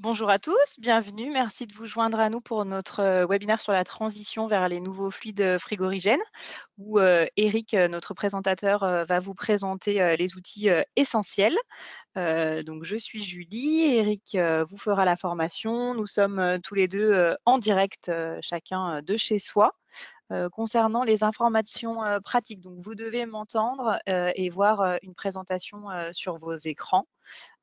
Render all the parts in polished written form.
Bonjour à tous, bienvenue. Merci de vous joindre à nous pour notre webinaire sur la transition vers les nouveaux fluides frigorigènes, où Eric, notre présentateur, va vous présenter les outils essentiels. Donc, je suis Julie, Eric vous fera la formation. Nous sommes tous les deux en direct, chacun de chez soi. Concernant les informations pratiques, donc vous devez m'entendre et voir une présentation sur vos écrans.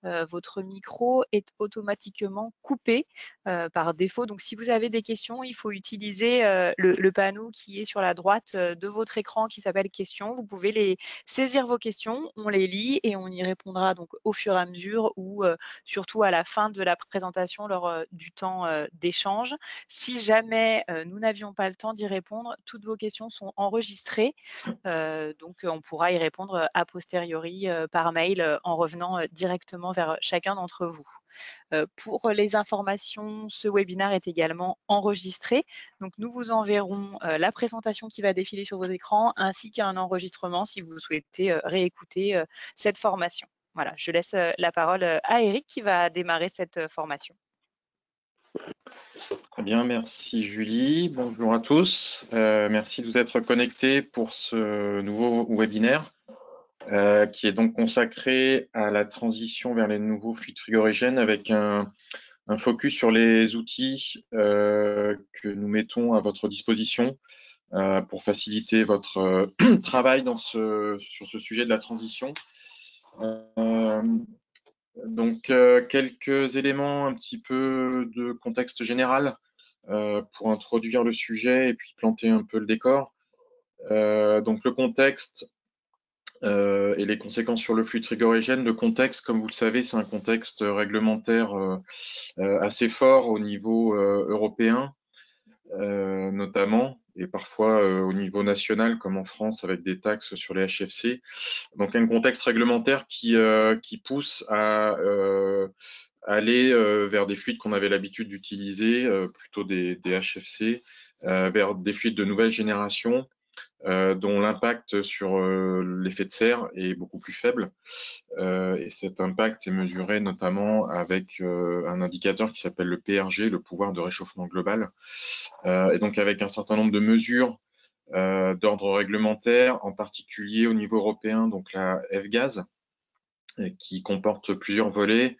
Votre micro est automatiquement coupé par défaut. Donc, si vous avez des questions, il faut utiliser le panneau qui est sur la droite de votre écran qui s'appelle questions. Vous pouvez saisir vos questions, on les lit et on y répondra donc au fur et à mesure ou surtout à la fin de la présentation lors du temps d'échange. Si jamais nous n'avions pas le temps d'y répondre, toutes vos questions sont enregistrées. Donc, on pourra y répondre a posteriori par mail en revenant directement vers chacun d'entre vous. Pour les informations, ce webinaire est également enregistré. Donc, nous vous enverrons la présentation qui va défiler sur vos écrans ainsi qu'un enregistrement si vous souhaitez réécouter cette formation. Voilà, je laisse la parole à Eric qui va démarrer cette formation. Très bien, merci Julie. Bonjour à tous. Merci de vous être connectés pour ce nouveau webinaire qui est donc consacré à la transition vers les nouveaux fluides frigorigènes avec un focus sur les outils que nous mettons à votre disposition pour faciliter votre travail sur ce sujet de la transition. Donc, quelques éléments un petit peu de contexte général pour introduire le sujet et puis planter un peu le décor. Donc, le contexte et les conséquences sur le fluide frigorigène. Le contexte, comme vous le savez, c'est un contexte réglementaire assez fort au niveau européen, notamment, et parfois au niveau national, comme en France, avec des taxes sur les HFC. Donc, un contexte réglementaire qui pousse à aller vers des fluides qu'on avait l'habitude d'utiliser, plutôt des HFC, vers des fluides de nouvelle génération, dont l'impact sur l'effet de serre est beaucoup plus faible. Et cet impact est mesuré notamment avec un indicateur qui s'appelle le PRG, le pouvoir de réchauffement global. Et donc avec un certain nombre de mesures d'ordre réglementaire, en particulier au niveau européen, donc la F-Gaz, qui comporte plusieurs volets,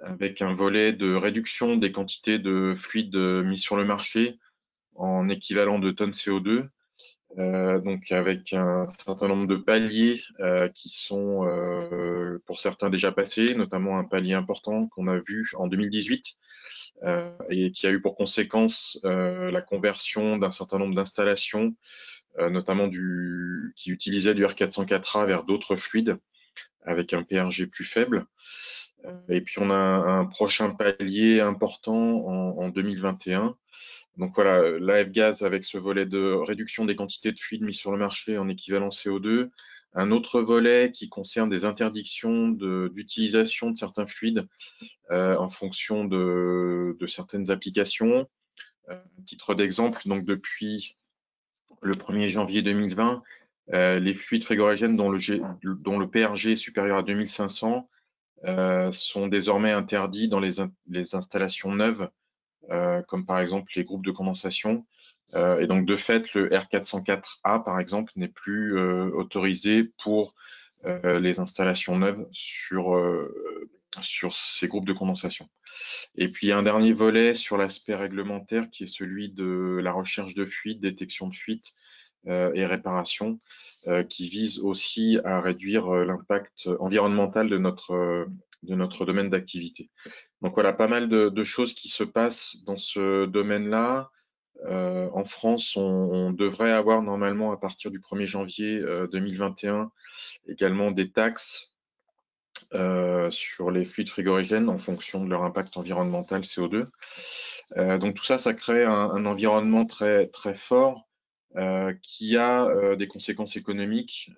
avec un volet de réduction des quantités de fluides mis sur le marché en équivalent de tonnes CO2, donc avec un certain nombre de paliers qui sont pour certains déjà passés, notamment un palier important qu'on a vu en 2018 et qui a eu pour conséquence la conversion d'un certain nombre d'installations, notamment qui utilisaient du R404A vers d'autres fluides avec un PRG plus faible. Et puis on a un prochain palier important en 2021. Donc voilà, la F-Gaz avec ce volet de réduction des quantités de fluides mis sur le marché en équivalent CO2. Un autre volet qui concerne des interdictions d'utilisation de certains fluides en fonction de certaines applications. Titre d'exemple, donc depuis le 1er janvier 2020, les fluides frigorigènes dont le PRG est supérieur à 2500 sont désormais interdits dans les installations neuves, comme par exemple les groupes de condensation. Et donc, de fait, le R404A, par exemple, n'est plus autorisé pour les installations neuves sur ces groupes de condensation. Et puis, un dernier volet sur l'aspect réglementaire qui est celui de la recherche de fuite, détection de fuite et réparation, qui vise aussi à réduire l'impact environnemental de notre domaine d'activité. Donc voilà, pas mal de choses qui se passent dans ce domaine-là. En France, on devrait avoir normalement à partir du 1er janvier 2021 également des taxes sur les fluides frigorigènes en fonction de leur impact environnemental CO2. Donc tout ça, ça crée un environnement très, très fort qui a des conséquences économiques.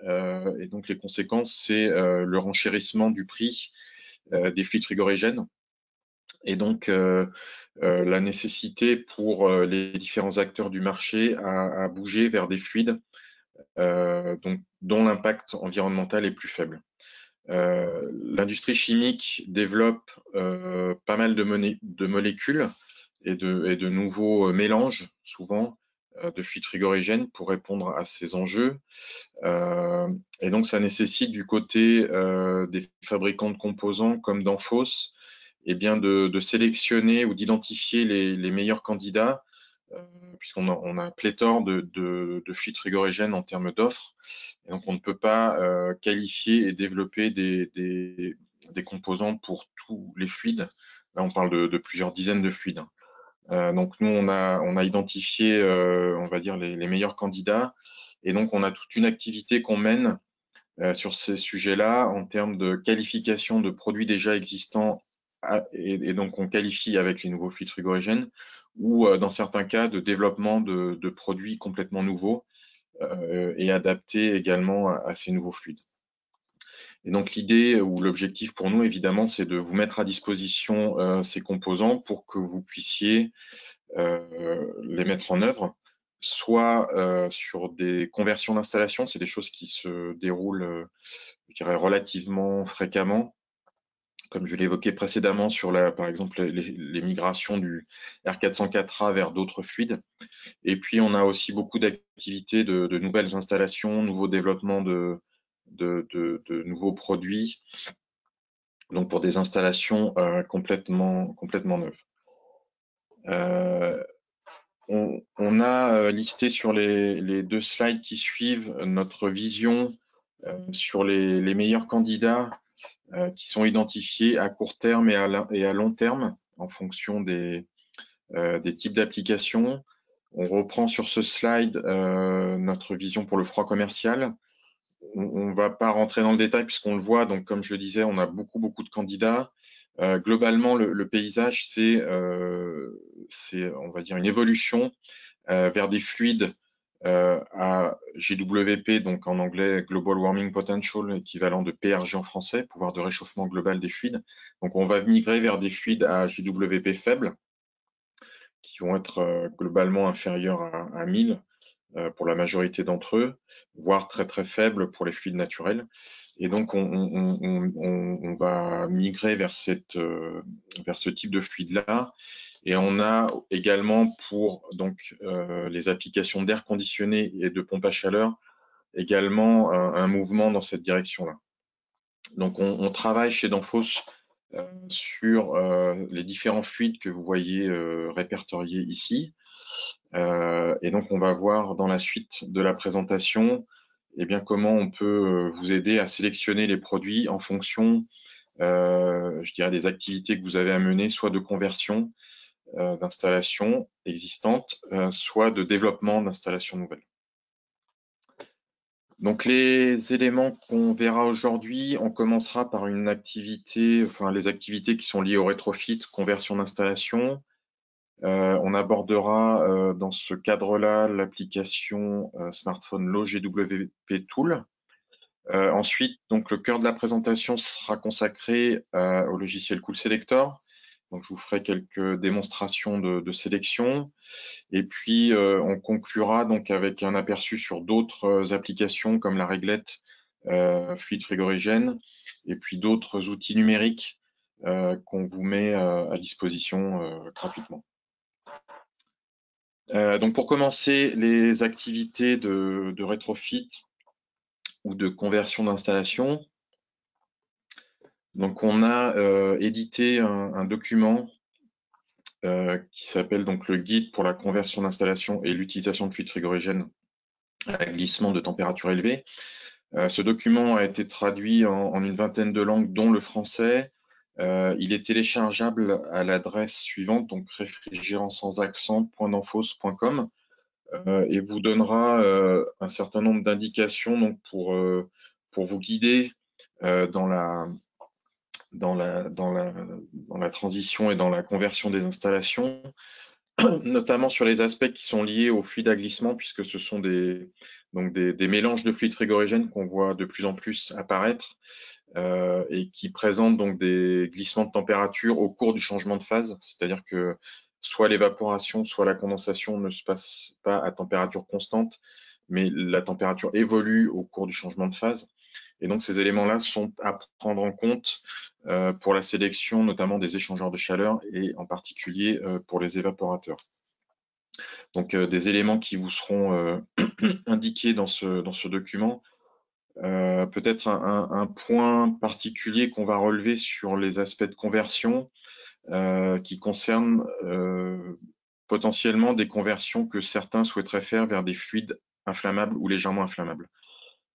Et donc les conséquences, c'est le renchérissement du prix des fluides frigorigènes. Et donc la nécessité pour les différents acteurs du marché à bouger vers des fluides dont l'impact environnemental est plus faible. L'industrie chimique développe pas mal de molécules et de nouveaux mélanges, souvent, de fluides frigorigènes pour répondre à ces enjeux. Et donc, ça nécessite du côté des fabricants de composants comme Danfoss, eh bien de sélectionner ou d'identifier les meilleurs candidats, puisqu'on a pléthore de fluides frigorigènes en termes d'offres. Et donc, on ne peut pas qualifier et développer des composants pour tous les fluides. Là, on parle de plusieurs dizaines de fluides. Donc, nous, on a identifié, on va dire, les meilleurs candidats. Et donc, on a toute une activité qu'on mène sur ces sujets-là en termes de qualification de produits déjà existants et donc on qualifie avec les nouveaux fluides frigorigènes ou dans certains cas de développement de produits complètement nouveaux et adaptés également à ces nouveaux fluides. Et donc l'idée ou l'objectif pour nous évidemment c'est de vous mettre à disposition ces composants pour que vous puissiez les mettre en œuvre, soit sur des conversions d'installation, c'est des choses qui se déroulent je dirais relativement fréquemment, comme je l'évoquais précédemment sur par exemple les migrations du R404A vers d'autres fluides. Et puis on a aussi beaucoup d'activités de nouvelles installations, nouveaux développements de nouveaux produits, donc pour des installations complètement neuves. On a listé sur les 2 slides qui suivent notre vision sur les meilleurs candidats qui sont identifiés à court terme et à long terme en fonction des types d'applications. On reprend sur ce slide notre vision pour le froid commercial. On ne va pas rentrer dans le détail puisqu'on le voit, donc comme je le disais, on a beaucoup de candidats. Globalement, le paysage, c'est, on va dire, une évolution vers des fluides à GWP, donc en anglais Global Warming Potential, équivalent de PRG en français, pouvoir de réchauffement global des fluides. Donc on va migrer vers des fluides à GWP faibles, qui vont être globalement inférieurs à 1000 pour la majorité d'entre eux, voire très faibles pour les fluides naturels. Et donc on va migrer vers ce type de fluide-là. Et on a également pour donc les applications d'air conditionné et de pompe à chaleur également un mouvement dans cette direction-là. Donc on travaille chez Danfoss sur les différents fluides que vous voyez répertoriés ici. Et donc on va voir dans la suite de la présentation eh bien, comment on peut vous aider à sélectionner les produits en fonction je dirais des activités que vous avez à mener, soit de conversion d'installations existantes, soit de développement d'installations nouvelles. Donc les éléments qu'on verra aujourd'hui, on commencera par une activité, enfin les activités qui sont liées au rétrofit, conversion d'installation. On abordera dans ce cadre-là l'application smartphone Low GWP Tool. Ensuite, donc le cœur de la présentation sera consacré au logiciel Cool Selector. Donc, je vous ferai quelques démonstrations de sélection. Et puis, on conclura donc avec un aperçu sur d'autres applications comme la réglette fluide frigorigène et puis d'autres outils numériques qu'on vous met à disposition gratuitement. Donc, pour commencer, les activités de rétrofit ou de conversion d'installation. Donc, on a édité un document qui s'appelle donc le guide pour la conversion d'installation et l'utilisation de fluides frigorigènes à glissement de température élevée. Ce document a été traduit en une vingtaine de langues, dont le français. Il est téléchargeable à l'adresse suivante, donc réfrigérantsansaccent.danfoss.com et vous donnera un certain nombre d'indications donc pour vous guider dans la transition et dans la conversion des installations, notamment sur les aspects qui sont liés aux fluides à glissement, puisque ce sont des mélanges de fluides frigorigènes qu'on voit de plus en plus apparaître et qui présentent donc des glissements de température au cours du changement de phase, c'est-à-dire que soit l'évaporation, soit la condensation ne se passe pas à température constante, mais la température évolue au cours du changement de phase. Et donc, ces éléments-là sont à prendre en compte pour la sélection, notamment des échangeurs de chaleur et en particulier pour les évaporateurs. Donc, des éléments qui vous seront indiqués dans ce document. Peut-être un point particulier qu'on va relever sur les aspects de conversion qui concernent potentiellement des conversions que certains souhaiteraient faire vers des fluides inflammables ou légèrement inflammables.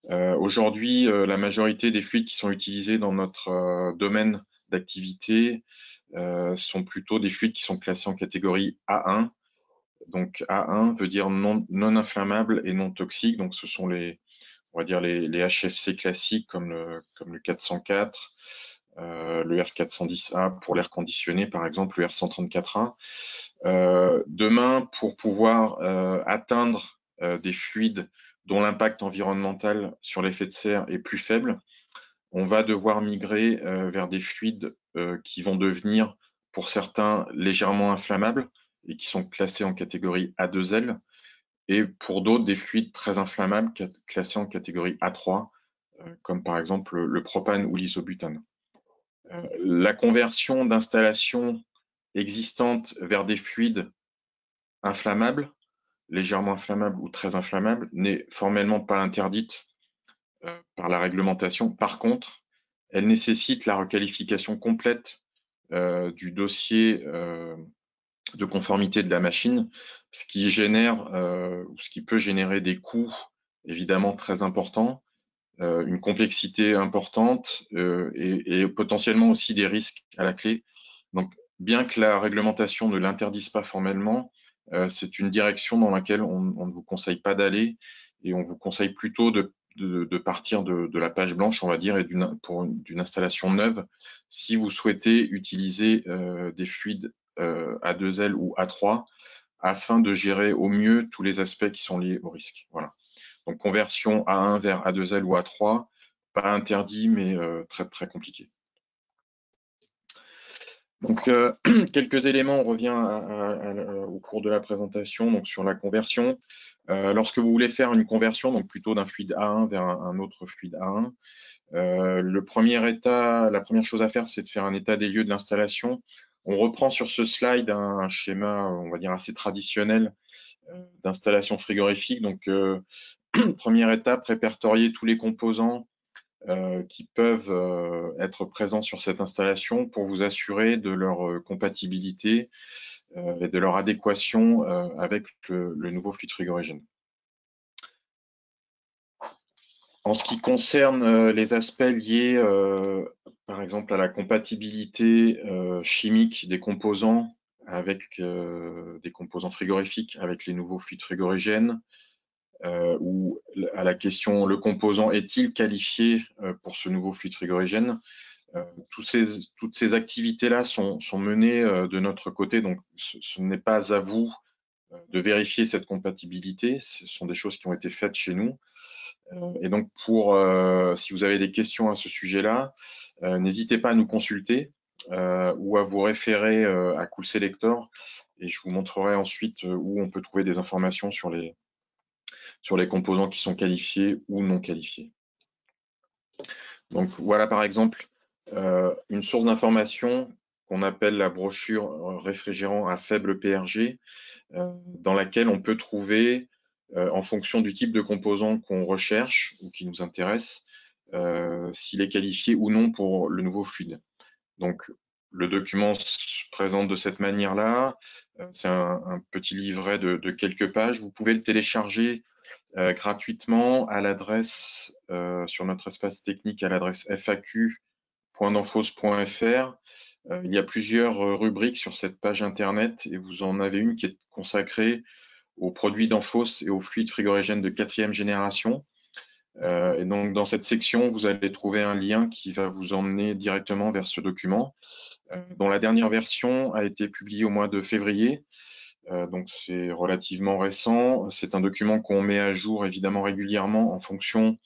Aujourd'hui, la majorité des fluides qui sont utilisés dans notre domaine d'activité sont plutôt des fluides qui sont classés en catégorie A1. Donc A1 veut dire non inflammable et non toxique. Donc ce sont on va dire les HFC classiques comme le 404, le R410A pour l'air conditionné, par exemple, le R134A. Demain, pour pouvoir atteindre des fluides dont l'impact environnemental sur l'effet de serre est plus faible, on va devoir migrer vers des fluides qui vont devenir, pour certains, légèrement inflammables et qui sont classés en catégorie A2L, et pour d'autres, des fluides très inflammables classés en catégorie A3, comme par exemple le propane ou l'isobutane. La conversion d'installations existantes vers des fluides inflammables, légèrement inflammables ou très inflammables, n'est formellement pas interdite par la réglementation. Par contre, elle nécessite la requalification complète du dossier de conformité de la machine, ce qui peut générer des coûts évidemment très importants, une complexité importante et potentiellement aussi des risques à la clé. Donc, bien que la réglementation ne l'interdise pas formellement, c'est une direction dans laquelle on ne vous conseille pas d'aller et on vous conseille plutôt de partir de la page blanche, on va dire, et d'une installation neuve si vous souhaitez utiliser des fluides A2L ou A3 afin de gérer au mieux tous les aspects qui sont liés au risque. Voilà. Donc, conversion A1 vers A2L ou A3, pas interdit, mais très, très compliqué. Donc, quelques éléments, on revient au cours de la présentation, donc sur la conversion. Lorsque vous voulez faire une conversion, donc plutôt d'un fluide A1 vers un autre fluide A1, la première chose à faire, c'est de faire un état des lieux de l'installation. On reprend sur ce slide un schéma, on va dire, assez traditionnel d'installation frigorifique. Donc, première étape, répertorier tous les composants qui peuvent être présents sur cette installation pour vous assurer de leur compatibilité et de leur adéquation avec le nouveau fluide frigorigène. En ce qui concerne les aspects liés, par exemple, à la compatibilité chimique des composants avec des composants frigorifiques avec les nouveaux fluides frigorigènes, ou à la question le composant est-il qualifié pour ce nouveau fluide frigorigène, toutes ces activités-là sont menées de notre côté, donc ce n'est pas à vous de vérifier cette compatibilité, ce sont des choses qui ont été faites chez nous. Et donc, si vous avez des questions à ce sujet-là, n'hésitez pas à nous consulter ou à vous référer à Cool Selector, et je vous montrerai ensuite où on peut trouver des informations sur les composants qui sont qualifiés ou non qualifiés. Donc voilà par exemple une source d'information qu'on appelle la brochure réfrigérant à faible PRG, dans laquelle on peut trouver, en fonction du type de composant qu'on recherche ou qui nous intéresse, s'il est qualifié ou non pour le nouveau fluide. Donc le document se présente de cette manière-là. C'est un petit livret de quelques pages. Vous pouvez le télécharger gratuitement à l'adresse, sur notre espace technique, à l'adresse faq.danfoss.fr. Il y a plusieurs rubriques sur cette page internet et vous en avez une qui est consacrée aux produits Danfoss et aux fluides frigorigènes de 4e génération. Et donc dans cette section, vous allez trouver un lien qui va vous emmener directement vers ce document, dont la dernière version a été publiée au mois de février. Donc c'est relativement récent. C'est un document qu'on met à jour évidemment régulièrement en fonction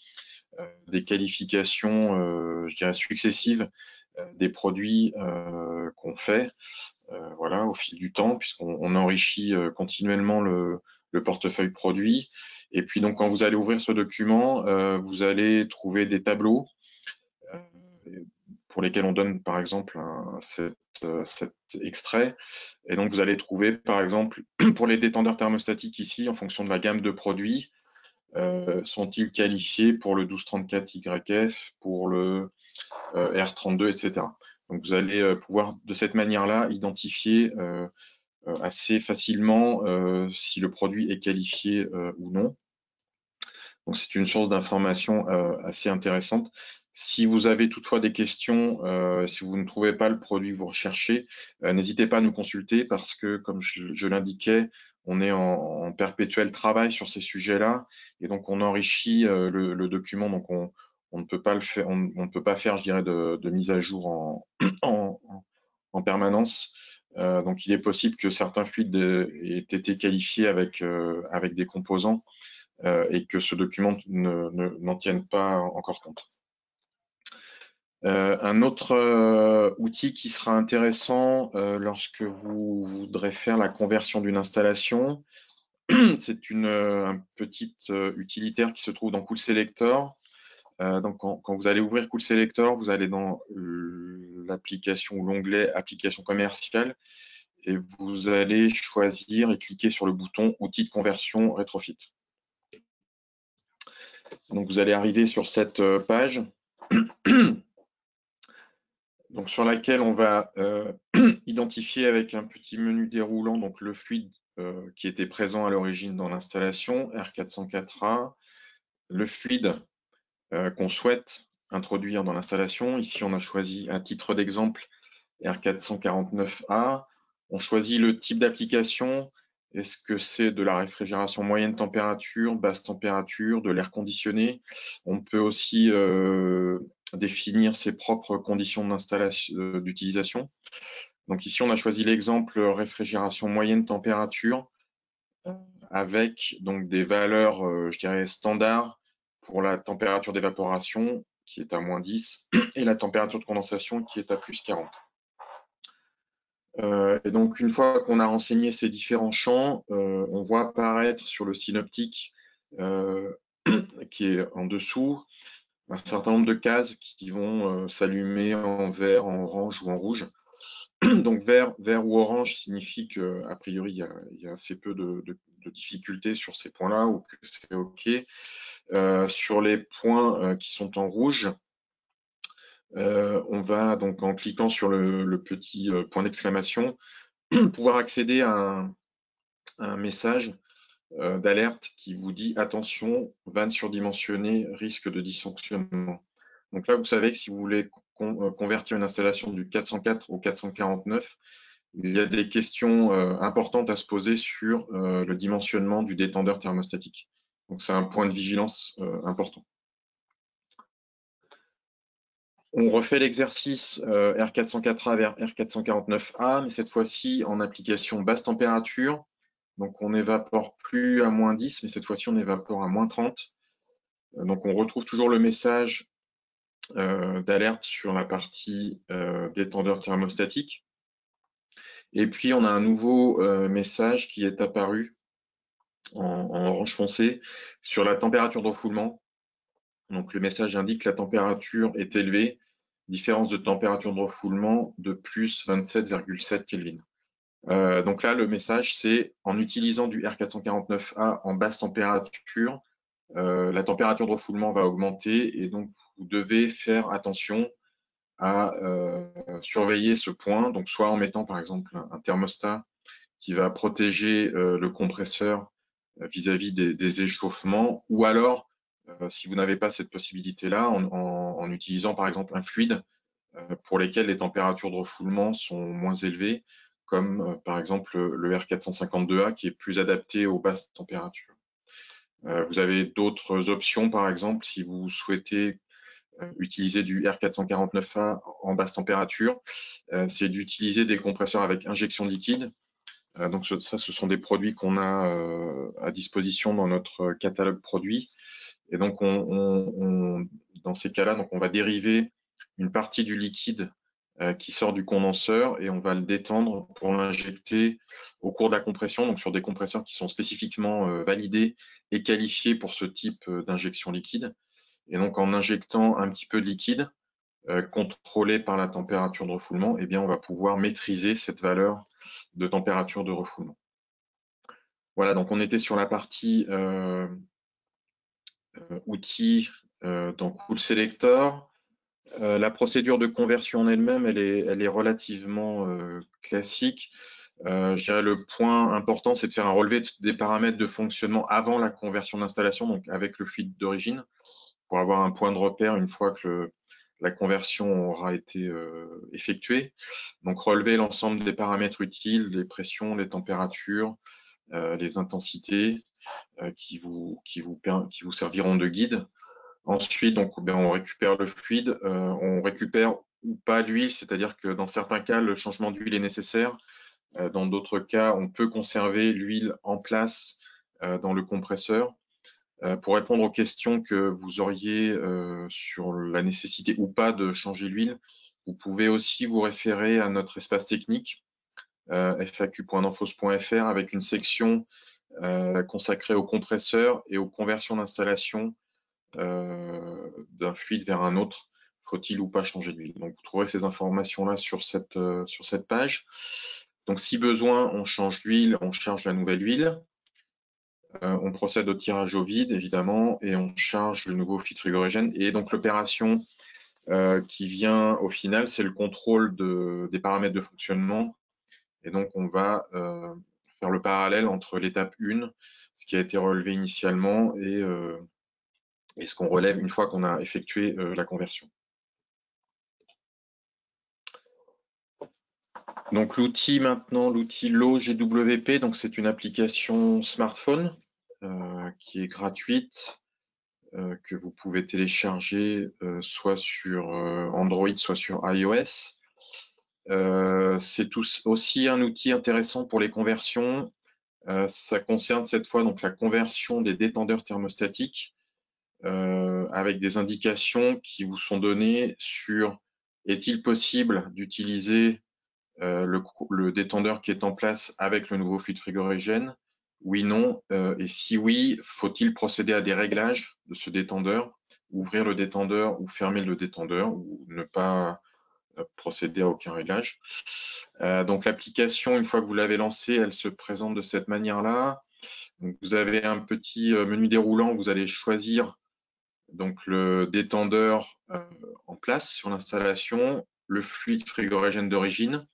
des qualifications, je dirais, successives des produits qu'on fait, voilà, au fil du temps, puisqu'on enrichit continuellement le portefeuille produit. Et puis donc quand vous allez ouvrir ce document, vous allez trouver des tableaux pour lesquels on donne par exemple cet extrait. Et donc vous allez trouver par exemple pour les détendeurs thermostatiques ici, en fonction de la gamme de produits, sont-ils qualifiés pour le 1234YF, pour le R32, etc. Donc vous allez pouvoir de cette manière-là identifier assez facilement si le produit est qualifié ou non. Donc c'est une source d'information assez intéressante. Si vous avez toutefois des questions, si vous ne trouvez pas le produit que vous recherchez, n'hésitez pas à nous consulter parce que, comme je l'indiquais, on est en perpétuel travail sur ces sujets-là et donc on enrichit le document. Donc on ne peut pas le faire, on ne peut pas faire, je dirais, de mise à jour en, en permanence. Donc il est possible que certains fluides aient été qualifiés avec des composants et que ce document n'en tienne pas encore compte. Un autre outil qui sera intéressant lorsque vous voudrez faire la conversion d'une installation, c'est un petit utilitaire qui se trouve dans Cool Selector. Donc quand vous allez ouvrir Cool Selector, vous allez dans l'application ou l'onglet Application commerciale et vous allez choisir et cliquer sur le bouton Outils de conversion rétrofit. Donc vous allez arriver sur cette page donc, sur laquelle on va identifier avec un petit menu déroulant donc le fluide qui était présent à l'origine dans l'installation, R404A, le fluide qu'on souhaite introduire dans l'installation. Ici, on a choisi à titre d'exemple R449A. On choisit le type d'application. Est-ce que c'est de la réfrigération moyenne température, basse température, de l'air conditionné? On peut aussi définir ses propres conditions d'installation, d'utilisation. Donc ici, on a choisi l'exemple réfrigération moyenne température avec donc des valeurs, je dirais, standards pour la température d'évaporation qui est à -10 et la température de condensation qui est à +40. Et donc, une fois qu'on a renseigné ces différents champs, on voit apparaître sur le synoptique qui est en dessous un certain nombre de cases qui vont s'allumer en vert, en orange ou en rouge. Donc, vert ou orange signifie qu'a priori, il y a assez peu de difficultés sur ces points-là ou que c'est OK. Sur les points qui sont en rouge, on va donc en cliquant sur le petit point d'exclamation pouvoir accéder à un message d'alerte qui vous dit attention, vanne surdimensionnée, risque de dysfonctionnement. Donc là, vous savez que si vous voulez convertir une installation du 404 au 449, il y a des questions importantes à se poser sur le dimensionnement du détendeur thermostatique. Donc c'est un point de vigilance important. On refait l'exercice R404A vers R449A, mais cette fois-ci en application basse température. Donc on n'évapore plus à -10, mais cette fois-ci on évapore à -30. Donc on retrouve toujours le message d'alerte sur la partie détendeur thermostatique. Et puis on a un nouveau message qui est apparu en orange foncé sur la température de refoulement. Donc le message indique que la température est élevée, différence de température de refoulement de plus 27,7 Kelvin. Donc là, le message, c'est en utilisant du R449A en basse température, la température de refoulement va augmenter et donc vous devez faire attention à surveiller ce point, donc soit en mettant par exemple un thermostat qui va protéger le compresseur vis-à-vis des échauffements, ou alors, si vous n'avez pas cette possibilité-là, en utilisant par exemple un fluide pour lesquels les températures de refoulement sont moins élevées, comme par exemple le R452A qui est plus adapté aux basses températures. Vous avez d'autres options, par exemple, si vous souhaitez utiliser du R449A en basse température, c'est d'utiliser des compresseurs avec injection liquide. Donc ça, ce sont des produits qu'on a à disposition dans notre catalogue produit. Et donc, dans ces cas-là, on va dériver une partie du liquide qui sort du condenseur et on va le détendre pour l'injecter au cours de la compression, donc sur des compresseurs qui sont spécifiquement validés et qualifiés pour ce type d'injection liquide. Et donc en injectant un petit peu de liquide contrôlé par la température de refoulement, eh bien on va pouvoir maîtriser cette valeur de température de refoulement. Voilà, donc on était sur la partie outils, donc Cool Selector. La procédure de conversion en elle-même, elle est relativement classique. Je dirais le point important, c'est de faire un relevé des paramètres de fonctionnement avant la conversion d'installation, donc avec le fluide d'origine, pour avoir un point de repère une fois que la conversion aura été effectuée. Donc relever l'ensemble des paramètres utiles, les pressions, les températures, les intensités qui vous serviront de guide. Ensuite, donc, on récupère le fluide, on récupère ou pas l'huile, c'est-à-dire que dans certains cas, le changement d'huile est nécessaire. Dans d'autres cas, on peut conserver l'huile en place dans le compresseur. Pour répondre aux questions que vous auriez sur la nécessité ou pas de changer l'huile, vous pouvez aussi vous référer à notre espace technique, faq.danfoss.fr, avec une section consacrée aux compresseurs et aux conversions d'installation d'un fluide vers un autre, faut-il ou pas changer d'huile. Donc vous trouverez ces informations-là sur cette page. Donc si besoin, on change l'huile, on charge la nouvelle huile. On procède au tirage au vide, évidemment, et on charge le nouveau fluide frigorigène. Et donc l'opération qui vient au final, c'est le contrôle des paramètres de fonctionnement. Et donc on va faire le parallèle entre l'étape 1, ce qui a été relevé initialement, et ce qu'on relève une fois qu'on a effectué la conversion. Donc l'outil maintenant, l'outil LOGWP, donc c'est une application smartphone qui est gratuite, que vous pouvez télécharger soit sur Android, soit sur iOS. C'est aussi un outil intéressant pour les conversions. Ça concerne cette fois donc la conversion des détendeurs thermostatiques avec des indications qui vous sont données sur est-il possible d'utiliser le détendeur qui est en place avec le nouveau fluide frigorigène? Oui, non. Et si oui, faut-il procéder à des réglages de ce détendeur, ouvrir le détendeur ou fermer le détendeur, ou ne pas procéder à aucun réglage? Donc l'application, une fois que vous l'avez lancée, elle se présente de cette manière-là. Vous avez un petit menu déroulant, vous allez choisir donc le détendeur en place sur l'installation, le fluide frigorigène d'origine,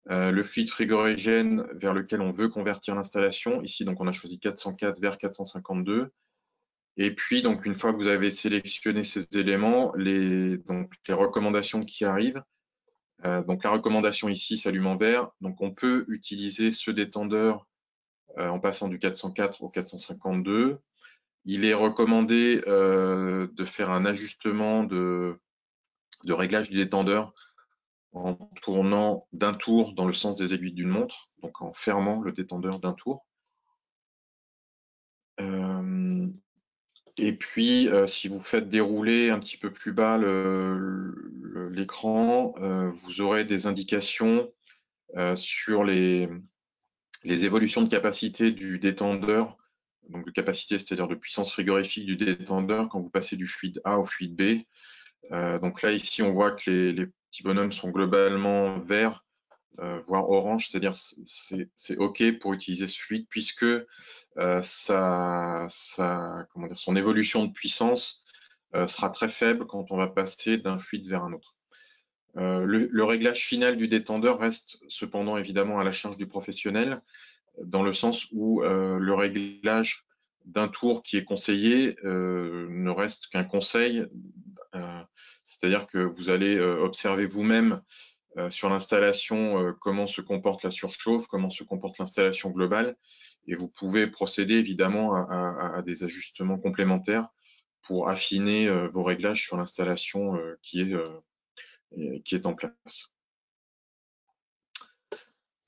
le fluide frigorigène vers lequel on veut convertir l'installation. Ici, donc, on a choisi 404 vers 452. Et puis, donc, une fois que vous avez sélectionné ces éléments, les recommandations qui arrivent. Donc, la recommandation ici s'allume en vert. Donc, on peut utiliser ce détendeur en passant du 404 au 452. Il est recommandé de faire un ajustement de réglage du détendeur en tournant d'un tour dans le sens des aiguilles d'une montre, donc en fermant le détendeur d'un tour. Et puis, si vous faites dérouler un petit peu plus bas l'écran, vous aurez des indications sur les évolutions de capacité du détendeur, donc de capacité, c'est-à-dire de puissance frigorifique du détendeur quand vous passez du fluide A au fluide B. Donc là, ici, on voit que les petits bonhommes sont globalement verts, voire orange, c'est-à-dire c'est OK pour utiliser ce fluide puisque son évolution de puissance sera très faible quand on va passer d'un fluide vers un autre. Le réglage final du détendeur reste cependant évidemment à la charge du professionnel, dans le sens où le réglage d'un tour qui est conseillé ne reste qu'un conseil, c'est-à-dire que vous allez observer vous-même sur l'installation comment se comporte la surchauffe, comment se comporte l'installation globale, et vous pouvez procéder évidemment à des ajustements complémentaires pour affiner vos réglages sur l'installation qui est en place.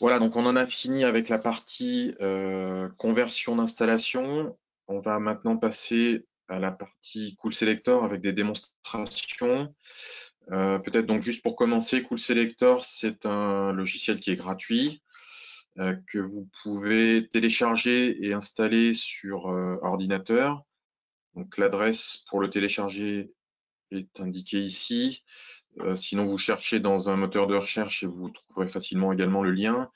Voilà, donc on en a fini avec la partie conversion d'installation. On va maintenant passer à la partie Cool Selector avec des démonstrations. Peut-être donc juste pour commencer, Cool Selector, c'est un logiciel qui est gratuit, que vous pouvez télécharger et installer sur ordinateur. Donc l'adresse pour le télécharger est indiquée ici. Sinon, vous cherchez dans un moteur de recherche et vous trouverez facilement également le lien.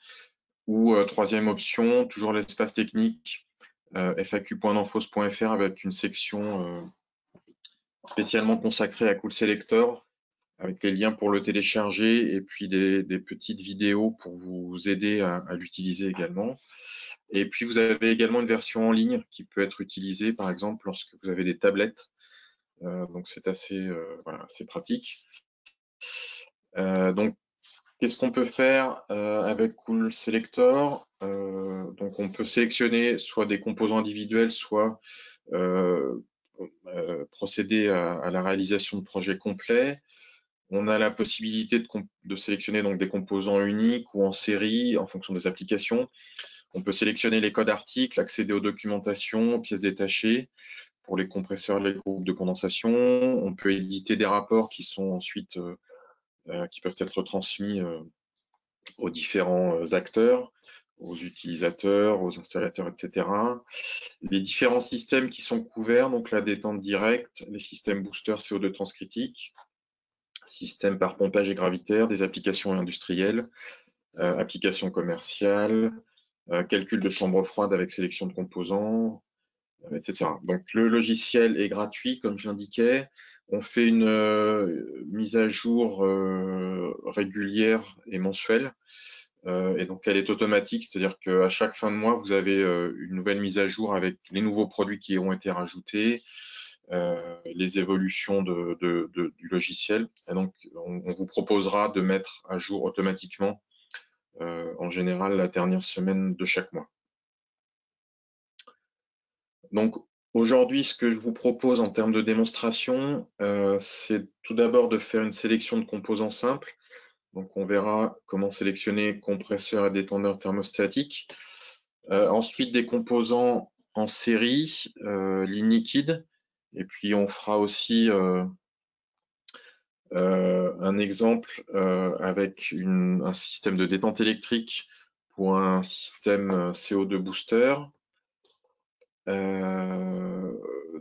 Ou troisième option, toujours l'espace technique, faq.danfoss.fr avec une section spécialement consacrée à Cool Selector, avec les liens pour le télécharger et puis des petites vidéos pour vous aider à l'utiliser également. Et puis vous avez également une version en ligne qui peut être utilisée par exemple lorsque vous avez des tablettes. Donc c'est assez, voilà, assez pratique. Donc qu'est-ce qu'on peut faire avec Cool Selector? Donc on peut sélectionner soit des composants individuels, soit procéder à la réalisation de projets complets. On a la possibilité de sélectionner donc des composants uniques ou en série en fonction des applications. On peut sélectionner les codes articles, accéder aux documentations, aux pièces détachées pour les compresseurs, les groupes de condensation. On peut éditer des rapports qui sont ensuite qui peuvent être transmis aux différents acteurs, aux utilisateurs, aux installateurs, etc. Les différents systèmes qui sont couverts, donc la détente directe, les systèmes booster CO2 transcritique, système par pompage et gravitaire, des applications industrielles, applications commerciales, calcul de chambre froide avec sélection de composants, etc. Donc le logiciel est gratuit, comme je l'indiquais. On fait une mise à jour régulière et mensuelle. Et donc elle est automatique, c'est-à-dire qu'à chaque fin de mois, vous avez une nouvelle mise à jour avec les nouveaux produits qui ont été rajoutés, les évolutions du logiciel. Et donc, on vous proposera de mettre à jour automatiquement, en général, la dernière semaine de chaque mois. Donc, aujourd'hui, ce que je vous propose en termes de démonstration, c'est tout d'abord de faire une sélection de composants simples. Donc, on verra comment sélectionner compresseurs et détendeurs thermostatiques. Ensuite, des composants en série, ligne liquide. Et puis, on fera aussi un exemple avec un système de détente électrique pour un système CO2 booster.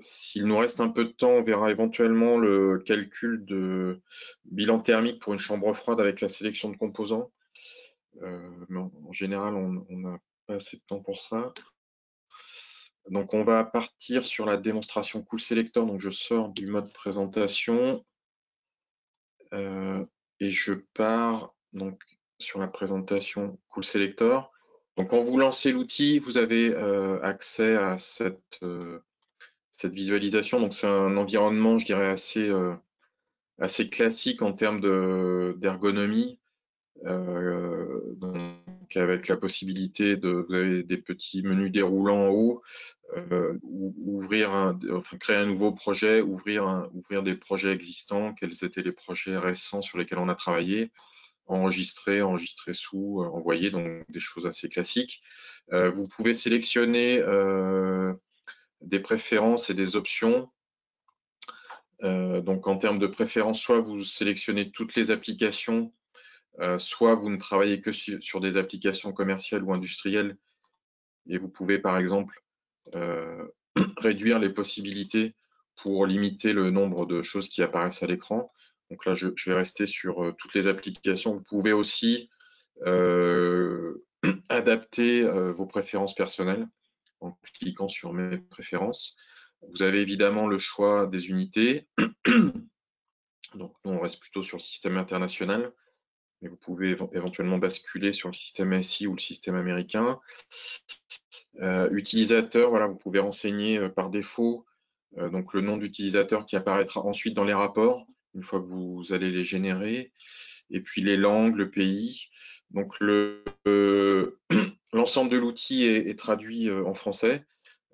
S'il nous reste un peu de temps, on verra éventuellement le calcul de bilan thermique pour une chambre froide avec la sélection de composants. Mais en général, on n'a pas assez de temps pour ça. Donc, on va partir sur la démonstration Cool Selector. Donc, je sors du mode présentation et je pars donc sur la présentation Cool Selector. Donc, quand vous lancez l'outil, vous avez accès à cette visualisation. Donc, c'est un environnement, je dirais, assez classique en termes d'ergonomie. Donc avec la possibilité vous avez des petits menus déroulants en haut, créer un nouveau projet, ouvrir des projets existants, quels étaient les projets récents sur lesquels on a travaillé, enregistrer sous, envoyer, donc des choses assez classiques. Vous pouvez sélectionner des préférences et des options. Donc en termes de préférences, soit vous sélectionnez toutes les applications, soit vous ne travaillez que sur des applications commerciales ou industrielles et vous pouvez par exemple réduire les possibilités pour limiter le nombre de choses qui apparaissent à l'écran. Donc là, je vais rester sur toutes les applications. Vous pouvez aussi adapter vos préférences personnelles en cliquant sur mes préférences. Vous avez évidemment le choix des unités. Donc nous, on reste plutôt sur le système international, mais vous pouvez éventuellement basculer sur le système SI ou le système américain. Utilisateur, voilà, vous pouvez renseigner par défaut donc le nom d'utilisateur qui apparaîtra ensuite dans les rapports, une fois que vous allez les générer, et puis les langues, le pays. Donc l'ensemble de l'outil est traduit en français.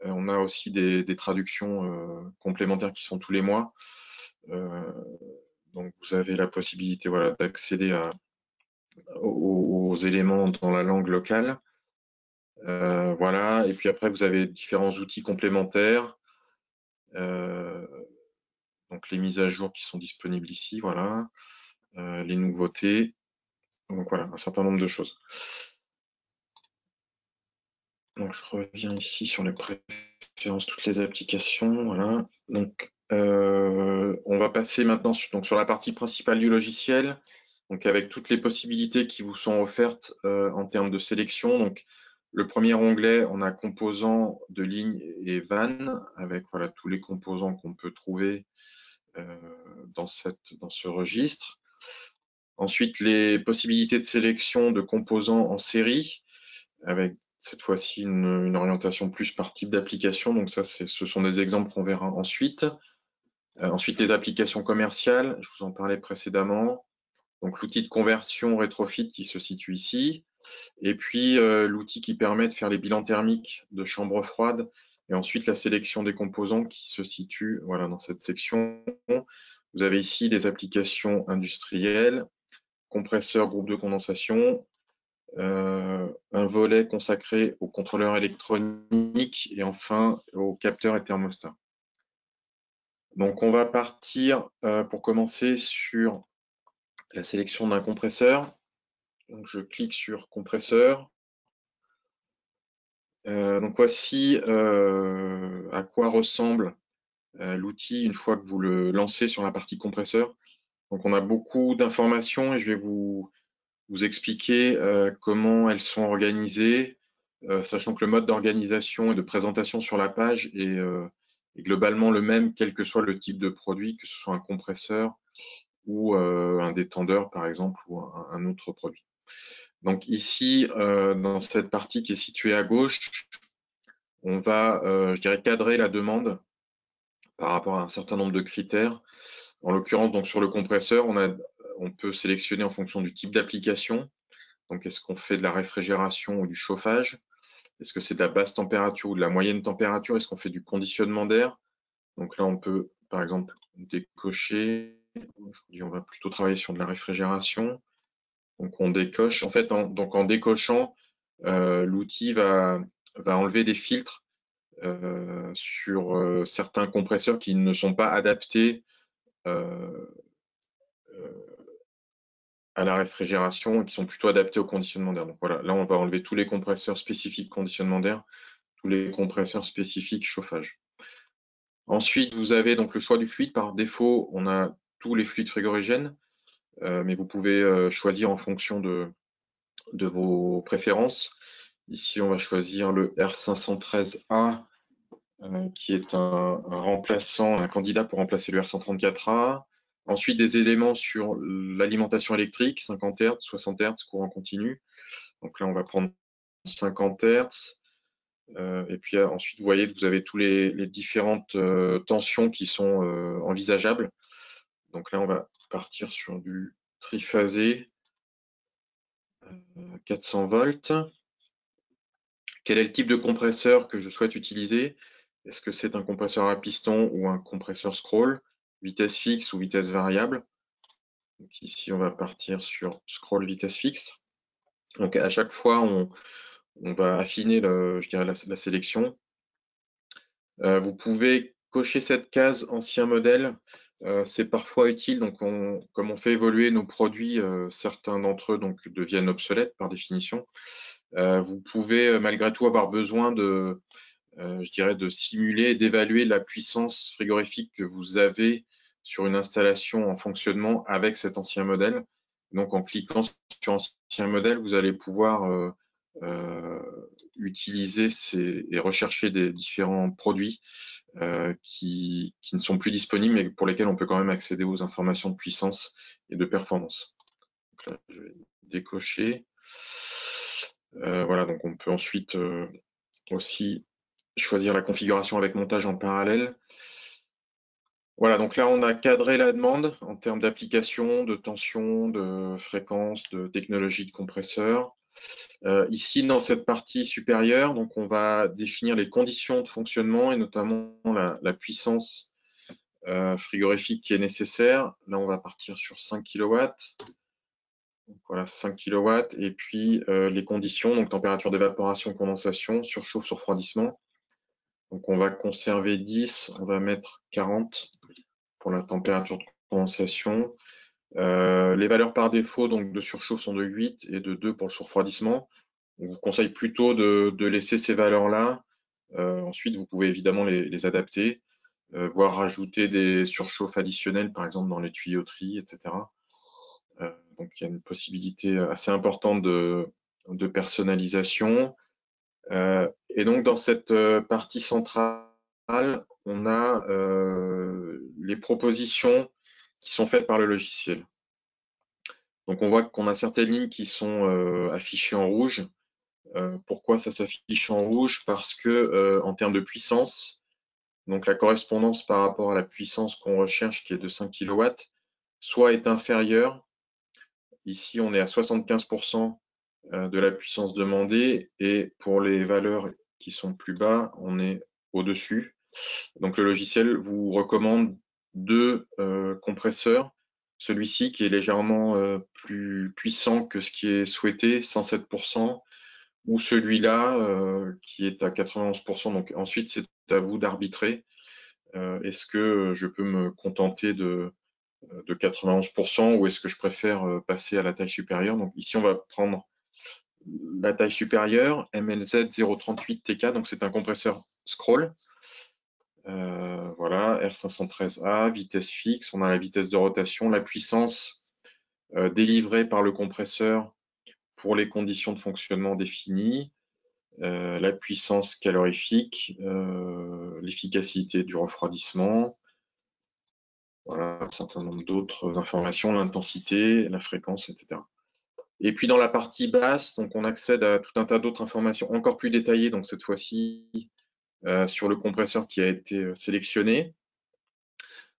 On a aussi des traductions complémentaires qui sont tous les mois. Donc vous avez la possibilité, voilà, d'accéder aux éléments dans la langue locale. Voilà, et puis après vous avez différents outils complémentaires. Donc les mises à jour qui sont disponibles ici, voilà, les nouveautés. Donc voilà, un certain nombre de choses. Donc je reviens ici sur les préférences, toutes les applications, voilà. Donc on va passer maintenant sur la partie principale du logiciel, donc avec toutes les possibilités qui vous sont offertes en termes de sélection. Donc le premier onglet, on a composants de ligne et vannes, avec voilà tous les composants qu'on peut trouver dans ce registre. Ensuite, les possibilités de sélection de composants en série, avec cette fois-ci une orientation plus par type d'application. Donc ça, ce sont des exemples qu'on verra ensuite. Ensuite, les applications commerciales, je vous en parlais précédemment. Donc l'outil de conversion rétrofit qui se situe ici. Et puis l'outil qui permet de faire les bilans thermiques de chambre froide. Et ensuite la sélection des composants qui se situe voilà, dans cette section. Vous avez ici des applications industrielles, compresseurs, groupe de condensation, un volet consacré au contrôleur électronique et enfin aux capteurs et thermostats. Donc on va partir pour commencer sur la sélection d'un compresseur. Donc je clique sur compresseur. Donc voici à quoi ressemble l'outil une fois que vous le lancez sur la partie compresseur. Donc on a beaucoup d'informations et je vais vous expliquer comment elles sont organisées, sachant que le mode d'organisation et de présentation sur la page est globalement le même, quel que soit le type de produit, que ce soit un compresseur ou un détendeur, par exemple, ou un autre produit. Donc ici, dans cette partie qui est située à gauche, on va, je dirais, cadrer la demande par rapport à un certain nombre de critères. En l'occurrence, donc sur le compresseur, on peut sélectionner en fonction du type d'application. Donc, est-ce qu'on fait de la réfrigération ou du chauffage? Est-ce que c'est de la basse température ou de la moyenne température? Est-ce qu'on fait du conditionnement d'air? Donc là, on peut, par exemple, décocher. Aujourd'hui, on va plutôt travailler sur de la réfrigération. Donc, on décoche. En fait, en décochant, l'outil va enlever des filtres sur certains compresseurs qui ne sont pas adaptés euh, à la réfrigération et qui sont plutôt adaptés au conditionnement d'air. Donc voilà, là on va enlever tous les compresseurs spécifiques conditionnement d'air, tous les compresseurs spécifiques chauffage. Ensuite, vous avez donc le choix du fluide. Par défaut, on a tous les fluides frigorigènes, mais vous pouvez choisir en fonction de vos préférences. Ici, on va choisir le R513A, qui est un remplaçant, un candidat pour remplacer le R134A. Ensuite, des éléments sur l'alimentation électrique, 50 Hz, 60 Hz, courant continu. Donc là, on va prendre 50 Hz. Et puis ensuite, vous voyez que vous avez tous les différentes tensions qui sont envisageables. Donc là, on va partir sur du triphasé, 400 volts. Quel est le type de compresseur que je souhaite utiliser? Est-ce que c'est un compresseur à piston ou un compresseur scroll, vitesse fixe ou vitesse variable? Donc ici, on va partir sur scroll vitesse fixe. Donc à chaque fois, on va affiner je dirais la sélection. Vous pouvez cocher cette case ancien modèle. C'est parfois utile. Donc comme on fait évoluer nos produits, certains d'entre eux donc, deviennent obsolètes par définition. Vous pouvez malgré tout avoir besoin je dirais, de simuler et d'évaluer la puissance frigorifique que vous avez sur une installation en fonctionnement avec cet ancien modèle. Donc, en cliquant sur ancien modèle, vous allez pouvoir utiliser et rechercher des différents produits qui ne sont plus disponibles, mais pour lesquels on peut quand même accéder aux informations de puissance et de performance. Donc là, je vais décocher. Voilà, donc on peut ensuite aussi choisir la configuration avec montage en parallèle. Voilà, donc là, on a cadré la demande en termes d'application, de tension, de fréquence, de technologie de compresseur. Ici, dans cette partie supérieure, donc on va définir les conditions de fonctionnement et notamment la puissance frigorifique qui est nécessaire. Là, on va partir sur 5 kW. Donc, voilà, 5 kW. Et puis, les conditions, donc température d'évaporation, condensation, surchauffe, surfroidissement. Donc on va conserver 10, on va mettre 40 pour la température de condensation. Les valeurs par défaut donc, de surchauffe sont de 8 et de 2 pour le refroidissement. On vous conseille plutôt de laisser ces valeurs-là. Ensuite, vous pouvez évidemment les adapter, voire rajouter des surchauffes additionnelles, par exemple dans les tuyauteries, etc. Donc, il y a une possibilité assez importante de personnalisation. Et donc, dans cette partie centrale, on a les propositions qui sont faites par le logiciel. Donc, on voit qu'on a certaines lignes qui sont affichées en rouge. Pourquoi ça s'affiche en rouge? Parce que en termes de puissance, donc la correspondance par rapport à la puissance qu'on recherche, qui est de 5 kW, soit est inférieure. Ici, on est à 75% de la puissance demandée, et pour les valeurs qui sont plus bas, on est au-dessus. Donc le logiciel vous recommande deux compresseurs. Celui-ci qui est légèrement plus puissant que ce qui est souhaité, 107%, ou celui-là qui est à 91%. Donc ensuite, c'est à vous d'arbitrer. Est-ce que je peux me contenter de 91% ou est-ce que je préfère passer à la taille supérieure? Donc ici, on va prendre la taille supérieure, MLZ 038TK, donc c'est un compresseur scroll. Voilà, R513A, vitesse fixe, on a la vitesse de rotation, la puissance délivrée par le compresseur pour les conditions de fonctionnement définies, la puissance calorifique, l'efficacité du refroidissement, voilà, un certain nombre d'autres informations, l'intensité, la fréquence, etc. Et puis dans la partie basse, donc on accède à tout un tas d'autres informations encore plus détaillées, donc cette fois-ci sur le compresseur qui a été sélectionné.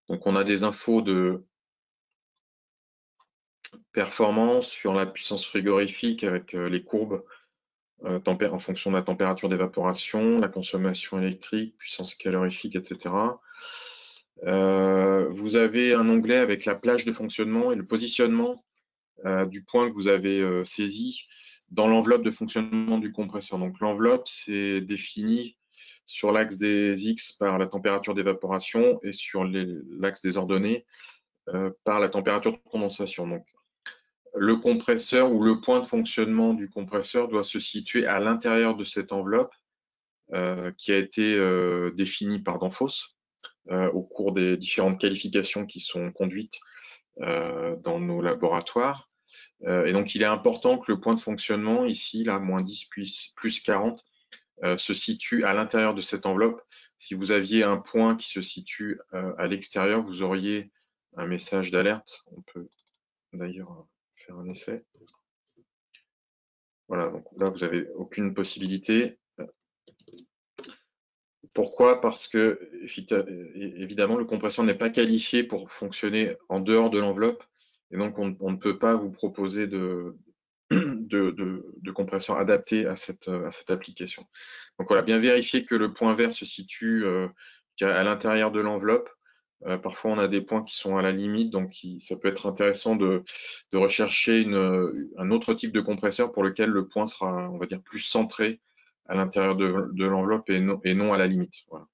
Donc on a des infos de performance sur la puissance frigorifique avec les courbes en fonction de la température d'évaporation, la consommation électrique, puissance calorifique, etc. Vous avez un onglet avec la plage de fonctionnement et le positionnement du point que vous avez saisi dans l'enveloppe de fonctionnement du compresseur. Donc l'enveloppe, c'est défini sur l'axe des X par la température d'évaporation et sur l'axe des ordonnées par la température de condensation. Donc le compresseur ou le point de fonctionnement du compresseur doit se situer à l'intérieur de cette enveloppe qui a été définie par Danfoss au cours des différentes qualifications qui sont conduites dans nos laboratoires. Et donc, il est important que le point de fonctionnement, ici, là, moins 10 plus 40, se situe à l'intérieur de cette enveloppe. Si vous aviez un point qui se situe à l'extérieur, vous auriez un message d'alerte. On peut d'ailleurs faire un essai. Voilà, donc là, vous n'avez aucune possibilité. Pourquoi? Parce que, évidemment, le compresseur n'est pas qualifié pour fonctionner en dehors de l'enveloppe. Et donc, on ne peut pas vous proposer de compresseur adapté à cette application. Donc voilà, bien vérifier que le point vert se situe à l'intérieur de l'enveloppe. Parfois, on a des points qui sont à la limite, donc ça peut être intéressant de rechercher un autre type de compresseur pour lequel le point sera, on va dire, plus centré à l'intérieur de l'enveloppe et non à la limite. Voilà.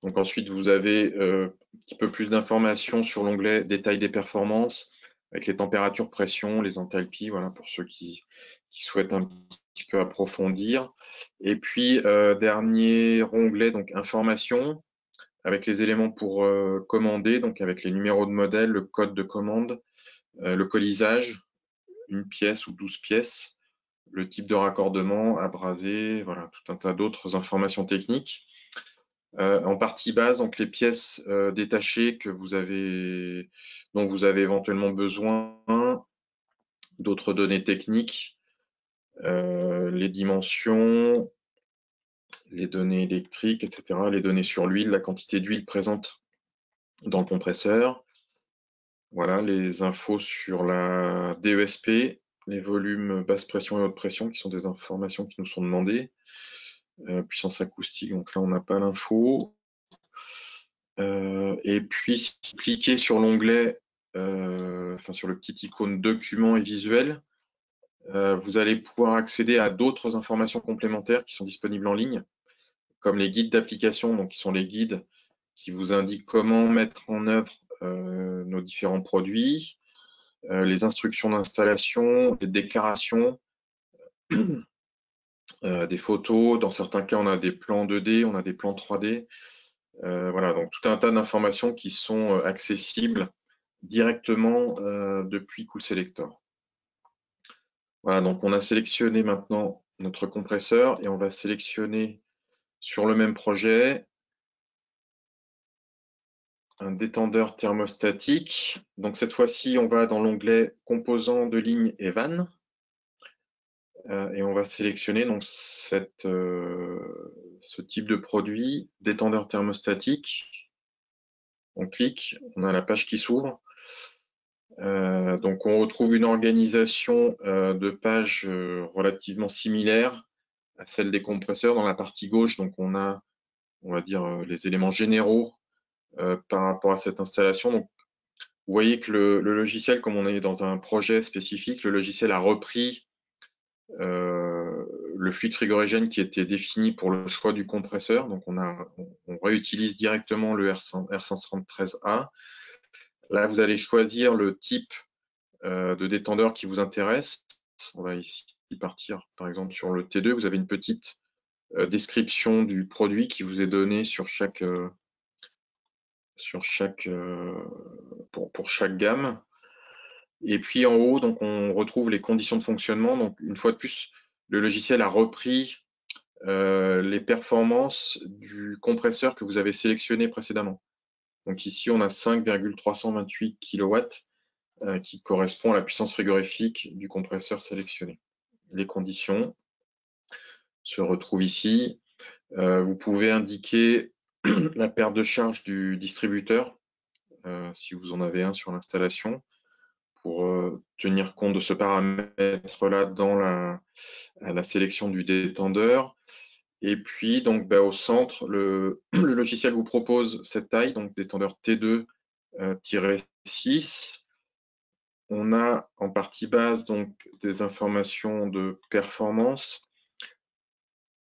Donc ensuite, vous avez un petit peu plus d'informations sur l'onglet détail des performances, avec les températures, pression, les enthalpies, voilà, pour ceux qui souhaitent un petit peu approfondir. Et puis, dernier onglet, donc informations, avec les éléments pour commander, donc avec les numéros de modèle, le code de commande, le colisage, une pièce ou 12 pièces, le type de raccordement, abrasé, voilà, tout un tas d'autres informations techniques. En partie basse, donc les pièces détachées dont vous avez éventuellement besoin, d'autres données techniques, les dimensions, les données électriques, etc., les données sur l'huile, la quantité d'huile présente dans le compresseur. Voilà, les infos sur la DESP, les volumes basse pression et haute pression, qui sont des informations qui nous sont demandées. Puissance acoustique, donc là, on n'a pas l'info. Et puis, si vous cliquez sur l'onglet, sur le petit icône document et visuel, vous allez pouvoir accéder à d'autres informations complémentaires qui sont disponibles en ligne, comme les guides d'application, donc qui sont les guides qui vous indique comment mettre en œuvre nos différents produits, les instructions d'installation, les déclarations, des photos. Dans certains cas, on a des plans 2D, on a des plans 3D. Voilà, donc tout un tas d'informations qui sont accessibles directement depuis Cool Selector. Voilà, donc on a sélectionné maintenant notre compresseur et on va sélectionner sur le même projet un détendeur thermostatique. Donc cette fois-ci, on va dans l'onglet composants de ligne et vannes et on va sélectionner donc ce type de produit, détendeur thermostatique. On clique, on a la page qui s'ouvre. Donc on retrouve une organisation de pages relativement similaire à celle des compresseurs. Dans la partie gauche, donc on a, on va dire, les éléments généraux par rapport à cette installation. Donc, vous voyez que le logiciel, comme on est dans un projet spécifique, le logiciel a repris le fluide frigorigène qui était défini pour le choix du compresseur. Donc on réutilise directement le R173A. Là, vous allez choisir le type de détendeur qui vous intéresse. On va ici partir par exemple sur le T2. Vous avez une petite description du produit qui vous est donnée sur chaque pour chaque gamme. Et puis en haut, donc on retrouve les conditions de fonctionnement. Donc une fois de plus, le logiciel a repris les performances du compresseur que vous avez sélectionné précédemment. Donc ici, on a 5,328 kW qui correspond à la puissance frigorifique du compresseur sélectionné. Les conditions se retrouvent ici. Vous pouvez indiquer la perte de charge du distributeur, si vous en avez un sur l'installation, pour tenir compte de ce paramètre-là dans la sélection du détendeur. Et puis, donc, au centre, le logiciel vous propose cette taille, donc détendeur T2-6. On a en partie basse donc des informations de performance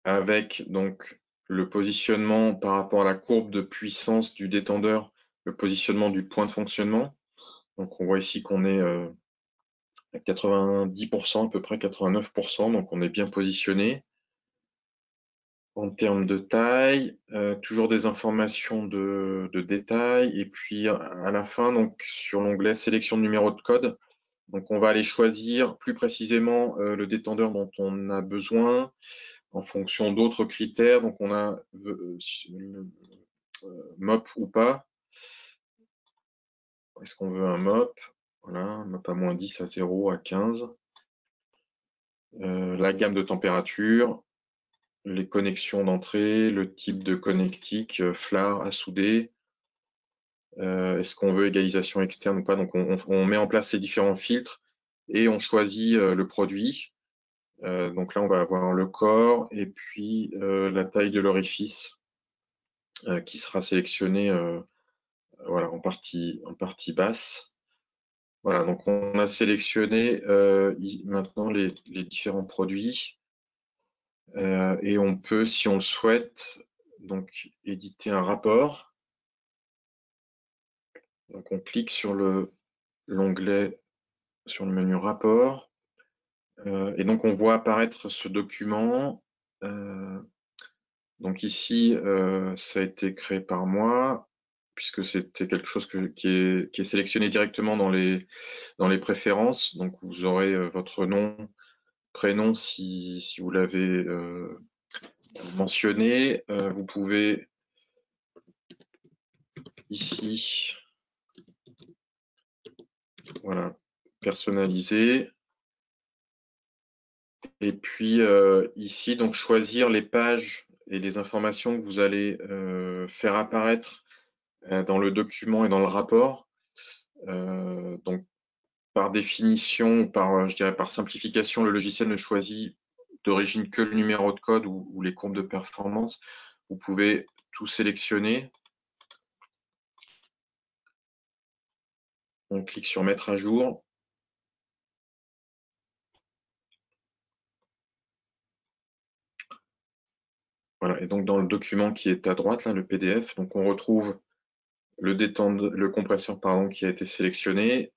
avec donc le positionnement par rapport à la courbe de puissance du détendeur, le positionnement du point de fonctionnement. Donc, on voit ici qu'on est à 90%, à peu près 89%, donc on est bien positionné. En termes de taille, toujours des informations de détail. Et puis à la fin, donc sur l'onglet sélection de numéro de code, donc on va aller choisir plus précisément le détendeur dont on a besoin en fonction d'autres critères. Donc on a MOP ou pas. Est-ce qu'on veut un MOP? Voilà, MOP à -10, à 0, à 15. La gamme de température, les connexions d'entrée, le type de connectique, FLAR à souder. Est-ce qu'on veut égalisation externe ou pas? Donc on met en place ces différents filtres et on choisit le produit. Donc là, on va avoir le corps et puis la taille de l'orifice qui sera sélectionné voilà, en partie basse. Voilà, donc on a sélectionné maintenant les différents produits et on peut, si on le souhaite, donc éditer un rapport. Donc on clique sur l'onglet, sur le menu rapport. Et donc on voit apparaître ce document. Donc ici, ça a été créé par moi, puisque c'était quelque chose qui est sélectionné directement dans les préférences. Donc vous aurez votre nom, prénom si vous l'avez mentionné. Vous pouvez ici, voilà, personnaliser. Et puis ici, donc choisir les pages et les informations que vous allez faire apparaître dans le document et dans le rapport. Donc par définition, je dirais par simplification, le logiciel ne choisit d'origine que le numéro de code ou les courbes de performance. Vous pouvez tout sélectionner. On clique sur mettre à jour. Voilà, et donc dans le document qui est à droite, là, le PDF, donc on retrouve le compresseur pardon, qui a été sélectionné,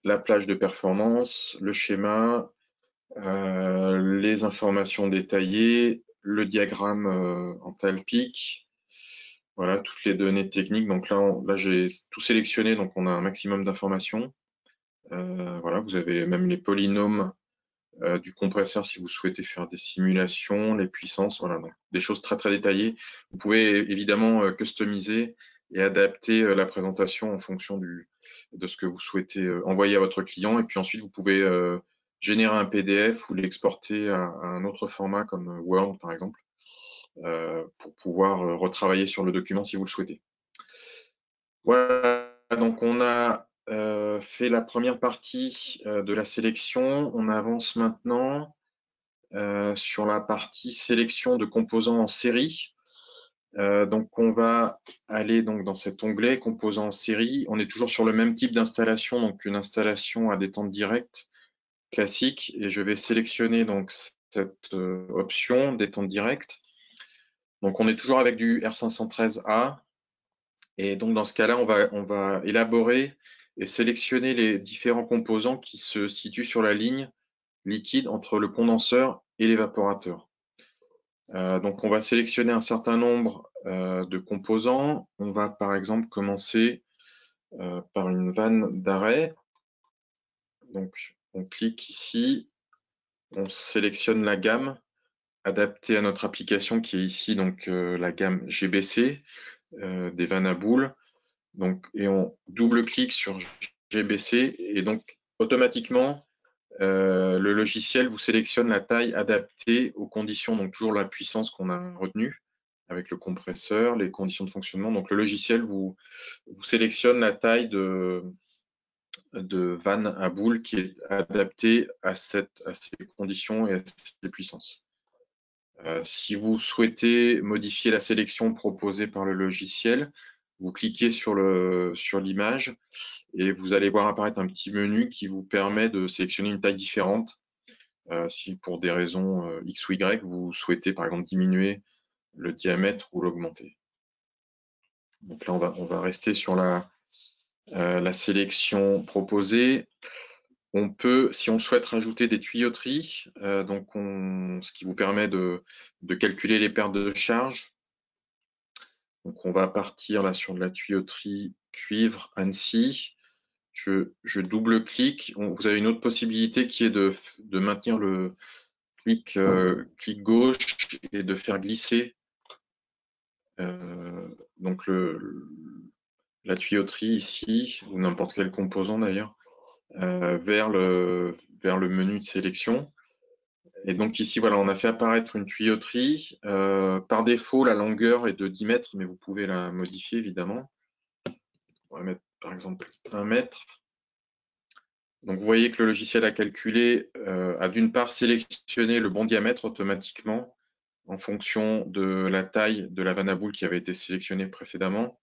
la plage de performance, le schéma, les informations détaillées, le diagramme en Talpic, voilà, toutes les données techniques. Donc là j'ai tout sélectionné, donc on a un maximum d'informations. Voilà, vous avez même les polynômes du compresseur si vous souhaitez faire des simulations, les puissances, voilà, donc des choses très très détaillées. Vous pouvez évidemment customiser et adapter la présentation en fonction de ce que vous souhaitez envoyer à votre client. Et puis ensuite, vous pouvez générer un PDF ou l'exporter à un autre format comme Word par exemple, pour pouvoir retravailler sur le document si vous le souhaitez. Voilà, donc on a fait la première partie de la sélection. On avance maintenant sur la partie sélection de composants en série. Donc on va aller donc dans cet onglet composants en série. On est toujours sur le même type d'installation, donc une installation à détente directe classique, et je vais sélectionner donc cette option détente directe. Donc on est toujours avec du R513A, et donc dans ce cas-là, on va élaborer et sélectionner les différents composants qui se situent sur la ligne liquide entre le condenseur et l'évaporateur. Donc on va sélectionner un certain nombre de composants. On va par exemple commencer par une vanne d'arrêt. Donc on clique ici, on sélectionne la gamme adaptée à notre application qui est ici donc la gamme GBC des vannes à boules. Donc, et on double-clique sur GBC et donc automatiquement le logiciel vous sélectionne la taille adaptée aux conditions, donc toujours la puissance qu'on a retenue avec le compresseur, les conditions de fonctionnement. Donc le logiciel vous sélectionne la taille de vanne à boule qui est adaptée à ces conditions et à ces puissances. Si vous souhaitez modifier la sélection proposée par le logiciel, vous cliquez sur l'image et vous allez voir apparaître un petit menu qui vous permet de sélectionner une taille différente. Si pour des raisons X ou Y, vous souhaitez par exemple diminuer le diamètre ou l'augmenter. Donc là, on va rester sur la sélection proposée. On peut, si on souhaite rajouter des tuyauteries, ce qui vous permet de calculer les pertes de charge. Donc on va partir là sur de la tuyauterie cuivre ANSI. Je double-clique. Vous avez une autre possibilité qui est de maintenir le clic gauche et de faire glisser donc la tuyauterie ici, ou n'importe quel composant d'ailleurs, vers le menu de sélection. Et donc ici, voilà, on a fait apparaître une tuyauterie. Par défaut, la longueur est de 10 mètres, mais vous pouvez la modifier évidemment. On va mettre par exemple 1 mètre. Donc vous voyez que le logiciel a calculé, a d'une part sélectionné le bon diamètre automatiquement en fonction de la taille de la vanne à boule qui avait été sélectionnée précédemment.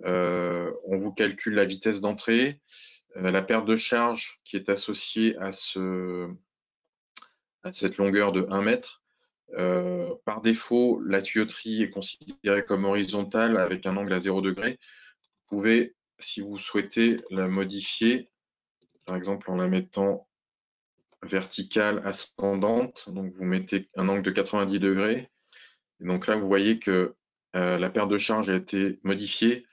On vous calcule la vitesse d'entrée, la perte de charge qui est associée à cette longueur de 1 mètre. Par défaut, la tuyauterie est considérée comme horizontale avec un angle à 0 degré. Vous pouvez, si vous souhaitez, la modifier, par exemple en la mettant verticale ascendante. Donc vous mettez un angle de 90 degrés. Et donc là, vous voyez que la perte de charge a été modifiée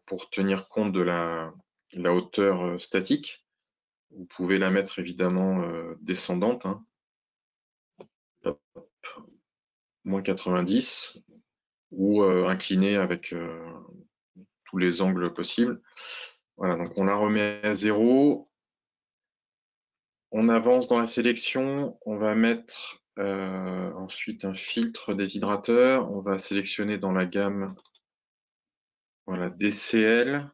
pour tenir compte de la hauteur statique. Vous pouvez la mettre évidemment descendante, hein. Hop, moins 90, ou inclinée avec tous les angles possibles. Voilà, donc on la remet à 0. On avance dans la sélection. On va mettre ensuite un filtre déshydrateur. On va sélectionner dans la gamme voilà, DCL.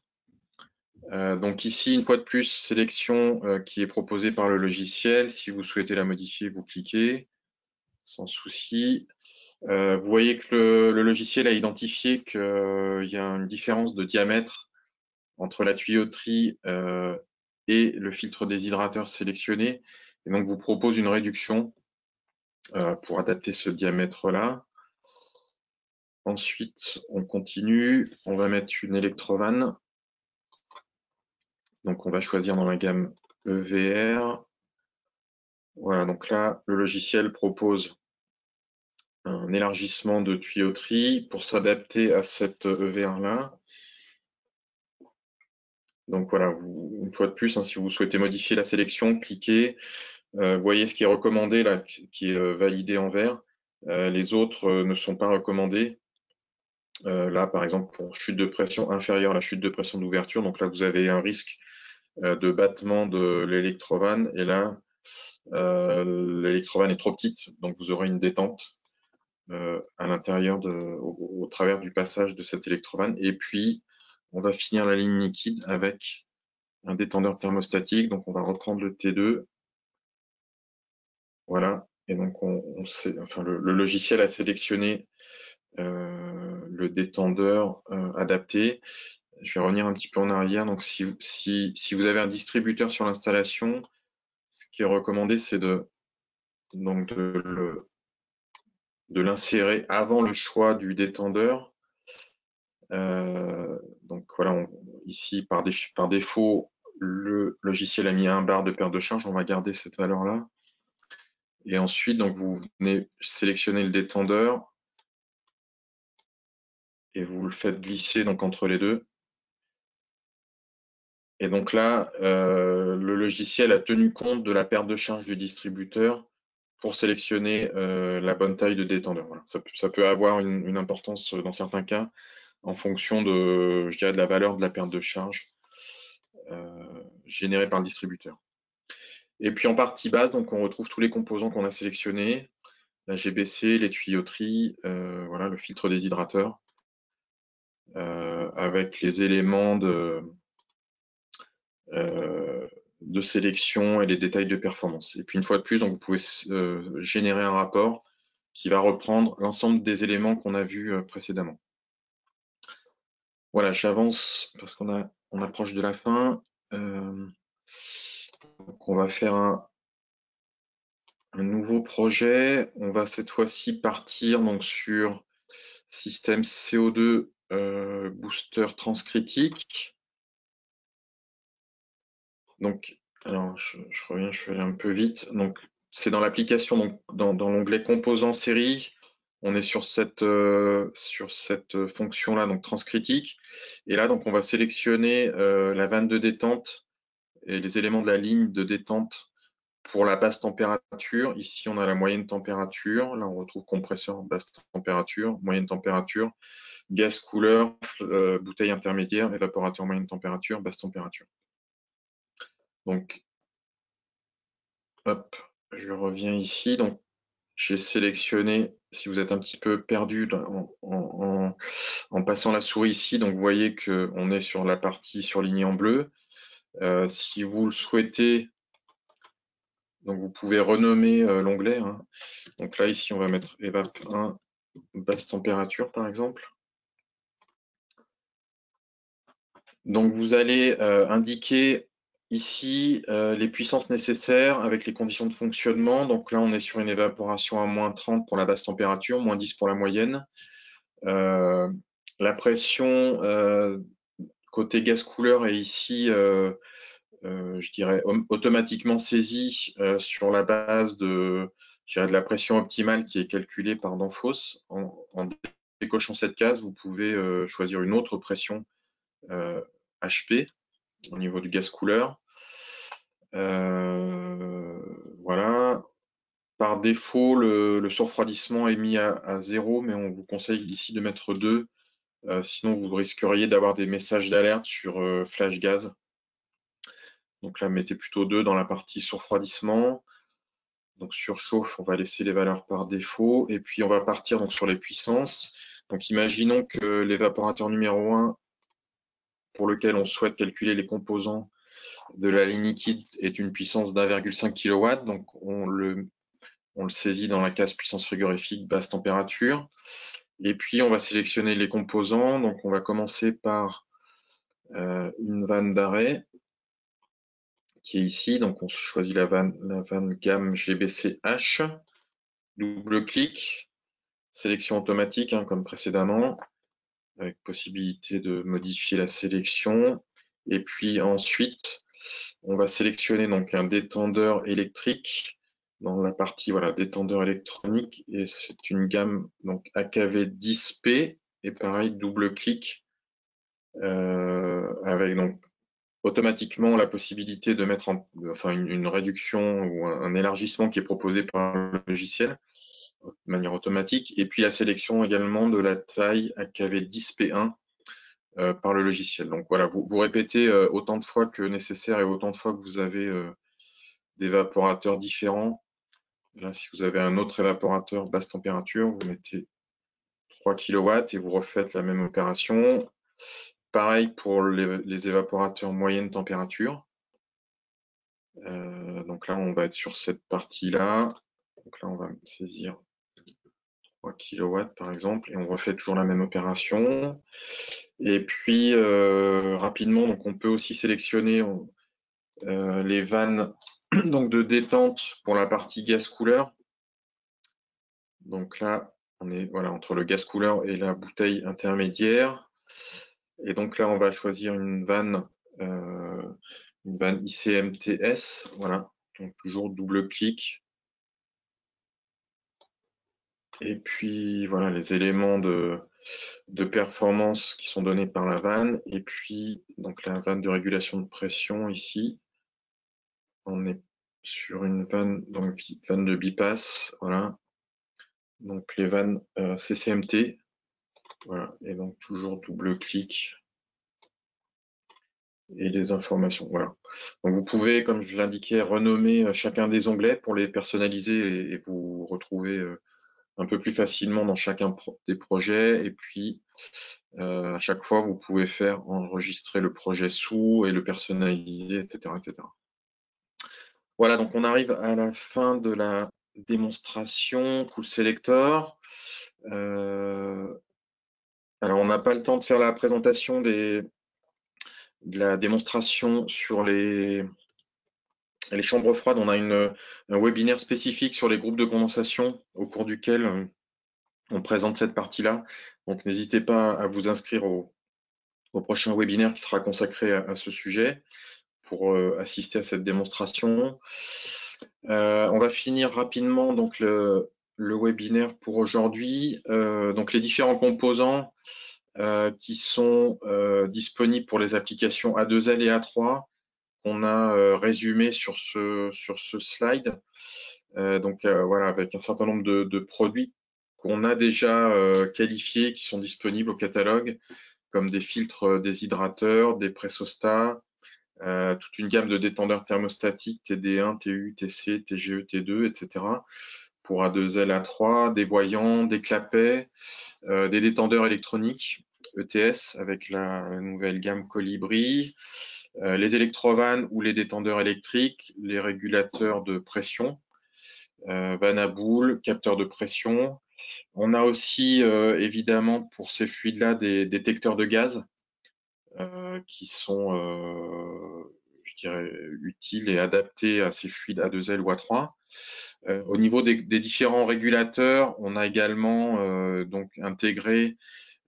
Donc ici, une fois de plus, sélection qui est proposée par le logiciel. Si vous souhaitez la modifier, vous cliquez sans souci. Vous voyez que le logiciel a identifié qu'il y a une différence de diamètre entre la tuyauterie et le filtre déshydrateur sélectionné. Et donc, vous propose une réduction pour adapter ce diamètre-là. Ensuite, on continue. On va mettre une électrovanne. Donc, on va choisir dans la gamme EVR. Voilà, donc là, le logiciel propose un élargissement de tuyauterie pour s'adapter à cette EVR-là. Donc voilà, une fois de plus, hein, si vous souhaitez modifier la sélection, cliquez. Vous voyez ce qui est recommandé là, qui est validé en vert. Les autres ne sont pas recommandés. Là, par exemple, pour chute de pression inférieure à la chute de pression d'ouverture, donc là, vous avez un risque de battement de l'électrovanne. Et là, l'électrovanne est trop petite, donc vous aurez une détente à l'intérieur, au travers du passage de cette électrovanne. Et puis, on va finir la ligne liquide avec un détendeur thermostatique. Donc, on va reprendre le T2. Voilà. Et donc, le logiciel a sélectionné le détendeur adapté. Je vais revenir un petit peu en arrière. Donc, si vous avez un distributeur sur l'installation, ce qui est recommandé, c'est de l'insérer avant le choix du détendeur. Donc voilà, ici par défaut, le logiciel a mis 1 bar de perte de charge. On va garder cette valeur-là. Et ensuite, donc vous venez sélectionner le détendeur et vous le faites glisser donc entre les deux. Et donc là, le logiciel a tenu compte de la perte de charge du distributeur pour sélectionner la bonne taille de détendeur. Voilà. Ça peut avoir une importance dans certains cas en fonction de, je dirais, de la valeur de la perte de charge générée par le distributeur. Et puis en partie basse, donc on retrouve tous les composants qu'on a sélectionnés, la GBC, les tuyauteries, voilà, le filtre déshydrateur, avec les éléments de sélection et les détails de performance. Et puis une fois de plus, donc, vous pouvez générer un rapport qui va reprendre l'ensemble des éléments qu'on a vus précédemment. Voilà, j'avance parce on approche de la fin. Donc on va faire un nouveau projet. On va cette fois-ci partir donc sur système CO2 booster transcritique. Donc, alors je reviens, je vais aller un peu vite. Donc, c'est dans l'application, donc dans l'onglet composants série. On est sur cette fonction-là, donc transcritique. Et là, donc, on va sélectionner la vanne de détente et les éléments de la ligne de détente pour la basse température. Ici, on a la moyenne température. Là, on retrouve compresseur basse température, moyenne température, gaz couleur, bouteille intermédiaire, évaporateur moyenne température, basse température. Donc, hop, je reviens ici. Donc, j'ai sélectionné, si vous êtes un petit peu perdu en passant la souris ici, donc vous voyez qu'on est sur la partie surlignée en bleu. Si vous le souhaitez, donc vous pouvez renommer l'onglet. Hein. Donc là, ici, on va mettre evap 1 basse température, par exemple. Donc vous allez indiquer ici les puissances nécessaires avec les conditions de fonctionnement. Donc là, on est sur une évaporation à moins 30 pour la basse température, moins 10 pour la moyenne. La pression côté gaz couleur est ici, je dirais, automatiquement saisie sur la base de la pression optimale qui est calculée par Danfoss. En décochant cette case, vous pouvez choisir une autre pression HP au niveau du gaz couleur. Voilà. Par défaut, le surfroidissement est mis à 0, mais on vous conseille ici de mettre 2. Sinon, vous risqueriez d'avoir des messages d'alerte sur flash gaz. Donc là, mettez plutôt 2 dans la partie surfroidissement. Donc surchauffe, on va laisser les valeurs par défaut. Et puis, on va partir donc, sur les puissances. Donc imaginons que l'évaporateur numéro 1, pour lequel on souhaite calculer les composants de la ligne liquide, est une puissance d'1,5 kW. Donc on le saisit dans la case puissance frigorifique basse température. Et puis on va sélectionner les composants. Donc on va commencer par une vanne d'arrêt qui est ici. Donc on choisit la vanne gamme GBCH. Double clic. sélection automatique, hein, comme précédemment, avec possibilité de modifier la sélection. Et puis ensuite, on va sélectionner donc un détendeur électrique dans la partie voilà, détendeur électronique, et c'est une gamme donc AKV10P, et pareil, double clic, avec donc automatiquement la possibilité de mettre enfin une réduction ou un élargissement qui est proposé par le logiciel de manière automatique, et puis la sélection également de la taille AKV10P1 par le logiciel. Donc voilà, vous répétez autant de fois que nécessaire et autant de fois que vous avez des évaporateurs différents. Là, si vous avez un autre évaporateur basse température, vous mettez 3 kW et vous refaites la même opération. Pareil pour les évaporateurs moyenne température. Donc là, on va être sur cette partie-là. Donc là, on va saisir 3 kW par exemple, et on refait toujours la même opération. Et puis, rapidement, donc on peut aussi sélectionner les vannes donc de détente pour la partie gaz couleur. Donc là, on est voilà, entre le gaz couleur et la bouteille intermédiaire. Et donc là, on va choisir une vanne ICMTS. Voilà, donc toujours double clic. Et puis voilà, les éléments de performance qui sont donnés par la vanne. Et puis donc la vanne de régulation de pression ici. On est sur une vanne, donc vanne de bypass, voilà. Donc les vannes CCMT, voilà, et donc toujours double clic et les informations, voilà. Donc vous pouvez, comme je l'indiquais, renommer chacun des onglets pour les personnaliser et vous retrouver un peu plus facilement dans chacun des projets. Et puis à chaque fois, vous pouvez faire enregistrer le projet sous et le personnaliser, etc., etc. Voilà, donc on arrive à la fin de la démonstration Cool Selector. Alors, on n'a pas le temps de faire la présentation de la démonstration sur les chambres froides. On a un webinaire spécifique sur les groupes de condensation au cours duquel on présente cette partie-là. Donc, n'hésitez pas à vous inscrire au prochain webinaire qui sera consacré à ce sujet pour assister à cette démonstration. On va finir rapidement donc le webinaire pour aujourd'hui. Donc les différents composants qui sont disponibles pour les applications A2L et A3 qu'on a résumé sur ce slide. Donc voilà, avec un certain nombre de produits qu'on a déjà qualifiés, qui sont disponibles au catalogue, comme des filtres déshydrateurs, des pressostats, toute une gamme de détendeurs thermostatiques TD1, TU, TC, TGE, T2, etc. pour A2L, A3, des voyants, des clapets, des détendeurs électroniques ETS avec la nouvelle gamme Colibri, les électrovannes ou les détendeurs électriques, les régulateurs de pression, vannes à boules, capteurs de pression. On a aussi évidemment pour ces fluides-là des détecteurs de gaz qui sont, je dirais, utiles et adaptés à ces fluides A2L ou A3. Au niveau des différents régulateurs, on a également donc intégré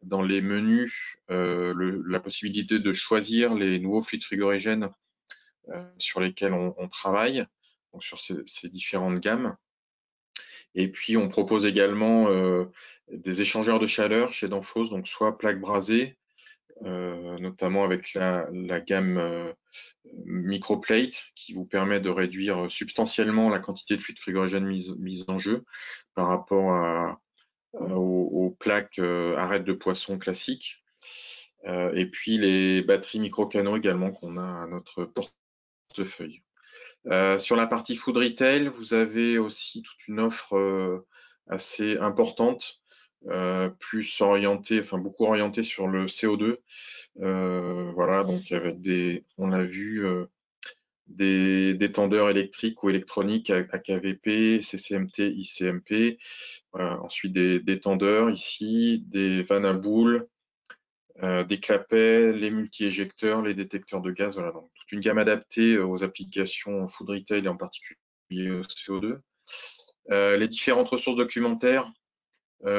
dans les menus la possibilité de choisir les nouveaux fluides frigorigènes sur lesquels on travaille, donc sur ces différentes gammes. Et puis, on propose également des échangeurs de chaleur chez Danfoss, donc soit plaques brasées, notamment avec la gamme microplate qui vous permet de réduire substantiellement la quantité de fluide frigorigène mise en jeu par rapport aux plaques arêtes de poisson classiques. Et puis les batteries micro-canaux également qu'on a à notre portefeuille. Sur la partie food retail, vous avez aussi toute une offre assez importante, plus orientée, enfin beaucoup orientée sur le CO2. Voilà, donc avec on a vu des détendeurs électriques ou électroniques AKVP, CCMT, ICMP. Voilà, ensuite des détendeurs ici, des vannes à boules, des clapets, les multi-éjecteurs, les détecteurs de gaz. Voilà, donc toute une gamme adaptée aux applications food retail et en particulier au CO2. Les différentes ressources documentaires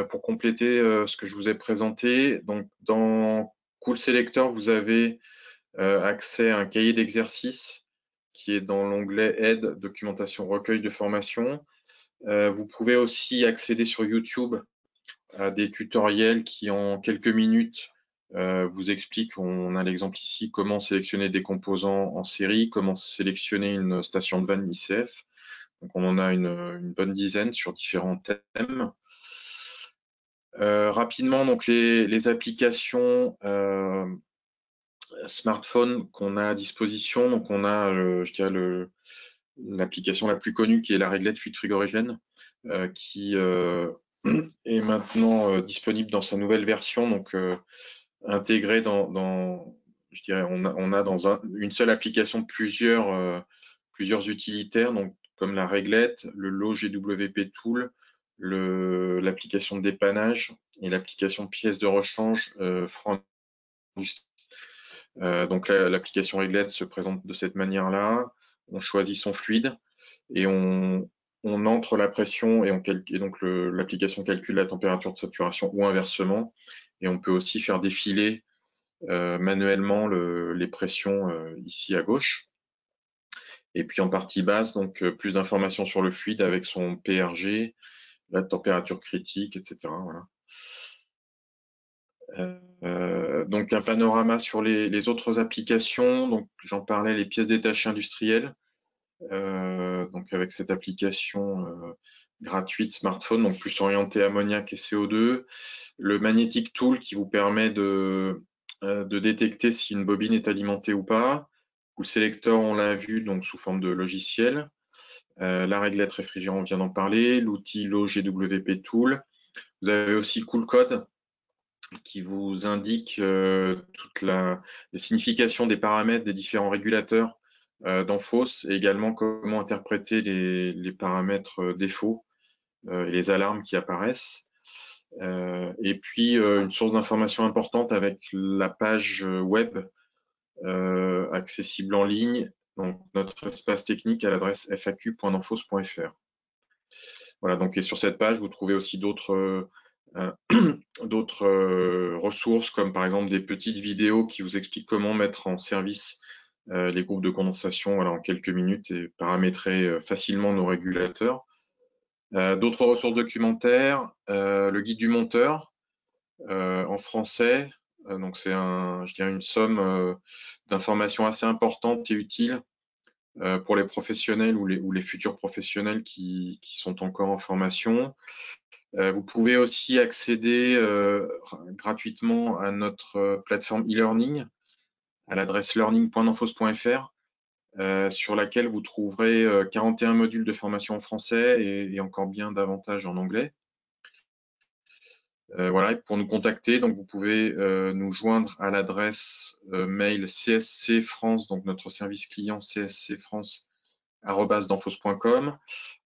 pour compléter ce que je vous ai présenté. Donc, dans Cool Selector, vous avez accès à un cahier d'exercices qui est dans l'onglet Aide, documentation, recueil de formation. Vous pouvez aussi accéder sur YouTube à des tutoriels qui, en quelques minutes, vous expliquent, on a l'exemple ici, comment sélectionner des composants en série, comment sélectionner une station de vanne ICF. Donc, on en a une bonne dizaine sur différents thèmes. Rapidement, donc les applications smartphone qu'on a à disposition. Donc, on a, je dirais, l'application la plus connue qui est la réglette fuite frigorigène, qui est maintenant disponible dans sa nouvelle version, donc intégrée je dirais, on a dans une seule application plusieurs utilitaires, donc comme la réglette, le lot GWP Tool, l'application de dépannage et l'application pièces de rechange Franc. Donc l'application réglette se présente de cette manière-là. On choisit son fluide et on entre la pression et donc l'application calcule la température de saturation ou inversement. Et on peut aussi faire défiler manuellement les pressions ici à gauche. Et puis en partie basse, donc plus d'informations sur le fluide avec son PRG, la température critique, etc. Voilà. Donc un panorama sur les autres applications. Donc j'en parlais, les pièces détachées industrielles. Donc avec cette application gratuite smartphone, donc plus orientée ammoniac et CO2. Le Magnetic Tool qui vous permet de détecter si une bobine est alimentée ou pas. Ou le Selector, on l'a vu, donc sous forme de logiciel. La réglette réfrigérant, on vient d'en parler. L'outil LoGWP Tool. Vous avez aussi Cool Code qui vous indique toute les significations des paramètres des différents régulateurs d'Enphos et également comment interpréter les paramètres défauts et les alarmes qui apparaissent. Et puis une source d'information importante avec la page web accessible en ligne, donc notre espace technique à l'adresse faq.enphos.fr. Voilà, donc et sur cette page, vous trouvez aussi d'autres ressources, comme par exemple des petites vidéos qui vous expliquent comment mettre en service les groupes de condensation voilà, en quelques minutes et paramétrer facilement nos régulateurs. D'autres ressources documentaires, le guide du monteur en français. Donc c'est je dirais une somme d'informations assez importantes et utiles pour les professionnels ou les futurs professionnels qui sont encore en formation. Vous pouvez aussi accéder gratuitement à notre plateforme e-learning à l'adresse learning.enfos.fr sur laquelle vous trouverez 41 modules de formation en français et encore bien davantage en anglais. Voilà, et pour nous contacter, donc vous pouvez nous joindre à l'adresse mail CSC France, donc notre service client CSC France @danfos.com.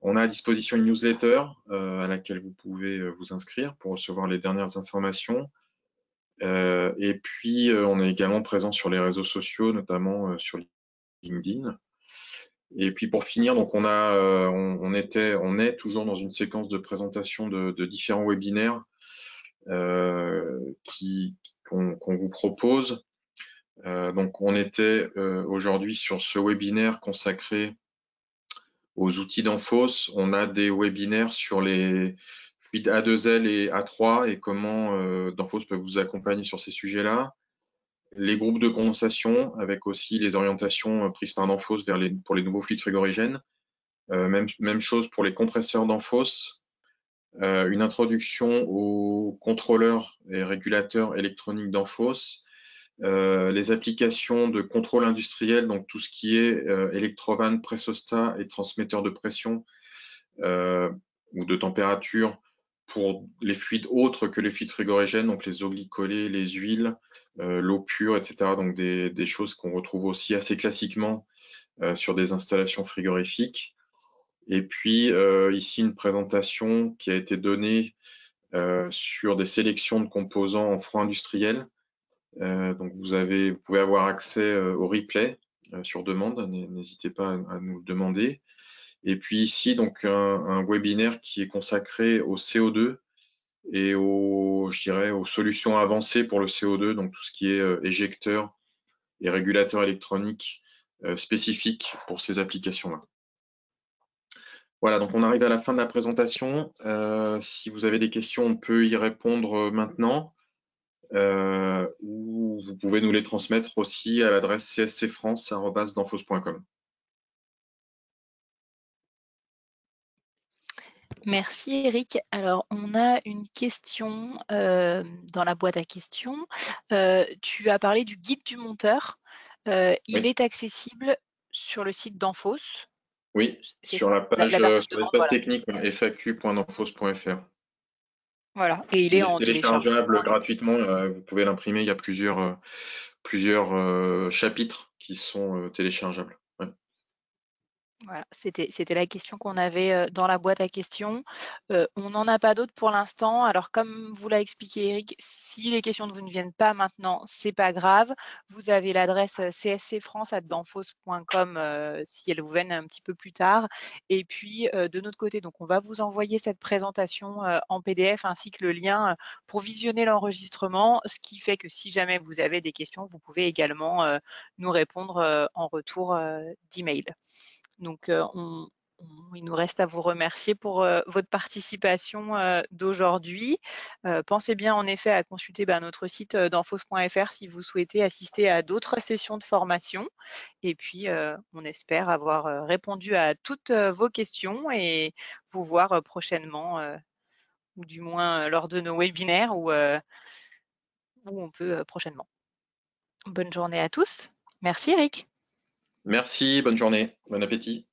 On a à disposition une newsletter à laquelle vous pouvez vous inscrire pour recevoir les dernières informations. Et puis, on est également présent sur les réseaux sociaux, notamment sur LinkedIn. Et puis pour finir, donc on est toujours dans une séquence de présentation de différents webinaires qu'on vous propose. Donc on était aujourd'hui sur ce webinaire consacré aux outils d'Enphos. On a des webinaires sur les fluides A2L et A3 et comment d'Enphos peut vous accompagner sur ces sujets-là. Les groupes de condensation avec aussi les orientations prises par d'Enphos pour les nouveaux fluides frigorigènes. Même chose pour les compresseurs d'Enphos. Une introduction aux contrôleurs et régulateurs électroniques d'Enphos. Les applications de contrôle industriel, donc tout ce qui est électrovanne, pressostat et transmetteur de pression ou de température pour les fluides autres que les fluides frigorigènes, donc les eaux glycolées, les huiles, l'eau pure, etc. Donc des choses qu'on retrouve aussi assez classiquement sur des installations frigorifiques. Et puis ici une présentation qui a été donnée sur des sélections de composants en froid industriel. Donc vous pouvez avoir accès au replay sur demande, n'hésitez pas à nous le demander. Et puis ici, donc un webinaire qui est consacré au CO2 et je dirais, aux solutions avancées pour le CO2, donc tout ce qui est éjecteurs et régulateurs électroniques spécifiques pour ces applications-là. Voilà, donc on arrive à la fin de la présentation. Si vous avez des questions, on peut y répondre maintenant, ou vous pouvez nous les transmettre aussi à l'adresse cscfrance@danfoss.com. Merci Eric. Alors, on a une question dans la boîte à questions. Tu as parlé du guide du monteur. Il Oui, est accessible sur le site d'Enfos. oui, C'est sur ça. la page, La personne sur demande, l'espace voilà. technique, faq.danfoss.fr. Voilà. Et il Il est est en téléchargement. téléchargeable gratuitement. Vous pouvez l'imprimer. Il y a plusieurs chapitres qui sont téléchargeables. Ouais. Voilà, c'était la question qu'on avait dans la boîte à questions. On n'en a pas d'autres pour l'instant. Alors, comme vous l'a expliqué Eric, si les questions ne vous ne viennent pas maintenant, c'est pas grave. Vous avez l'adresse cscfrance@danfoss.com si elles vous viennent un petit peu plus tard. Et puis, de notre côté, donc on va vous envoyer cette présentation en PDF ainsi que le lien pour visionner l'enregistrement, ce qui fait que si jamais vous avez des questions, vous pouvez également nous répondre en retour d'email. Donc, il nous reste à vous remercier pour votre participation d'aujourd'hui. Pensez bien en effet à consulter notre site danfoss.fr si vous souhaitez assister à d'autres sessions de formation. Et puis, on espère avoir répondu à toutes vos questions et vous voir prochainement, ou du moins lors de nos webinaires où on peut prochainement. Bonne journée à tous. Merci Eric. Merci, bonne journée, bon appétit.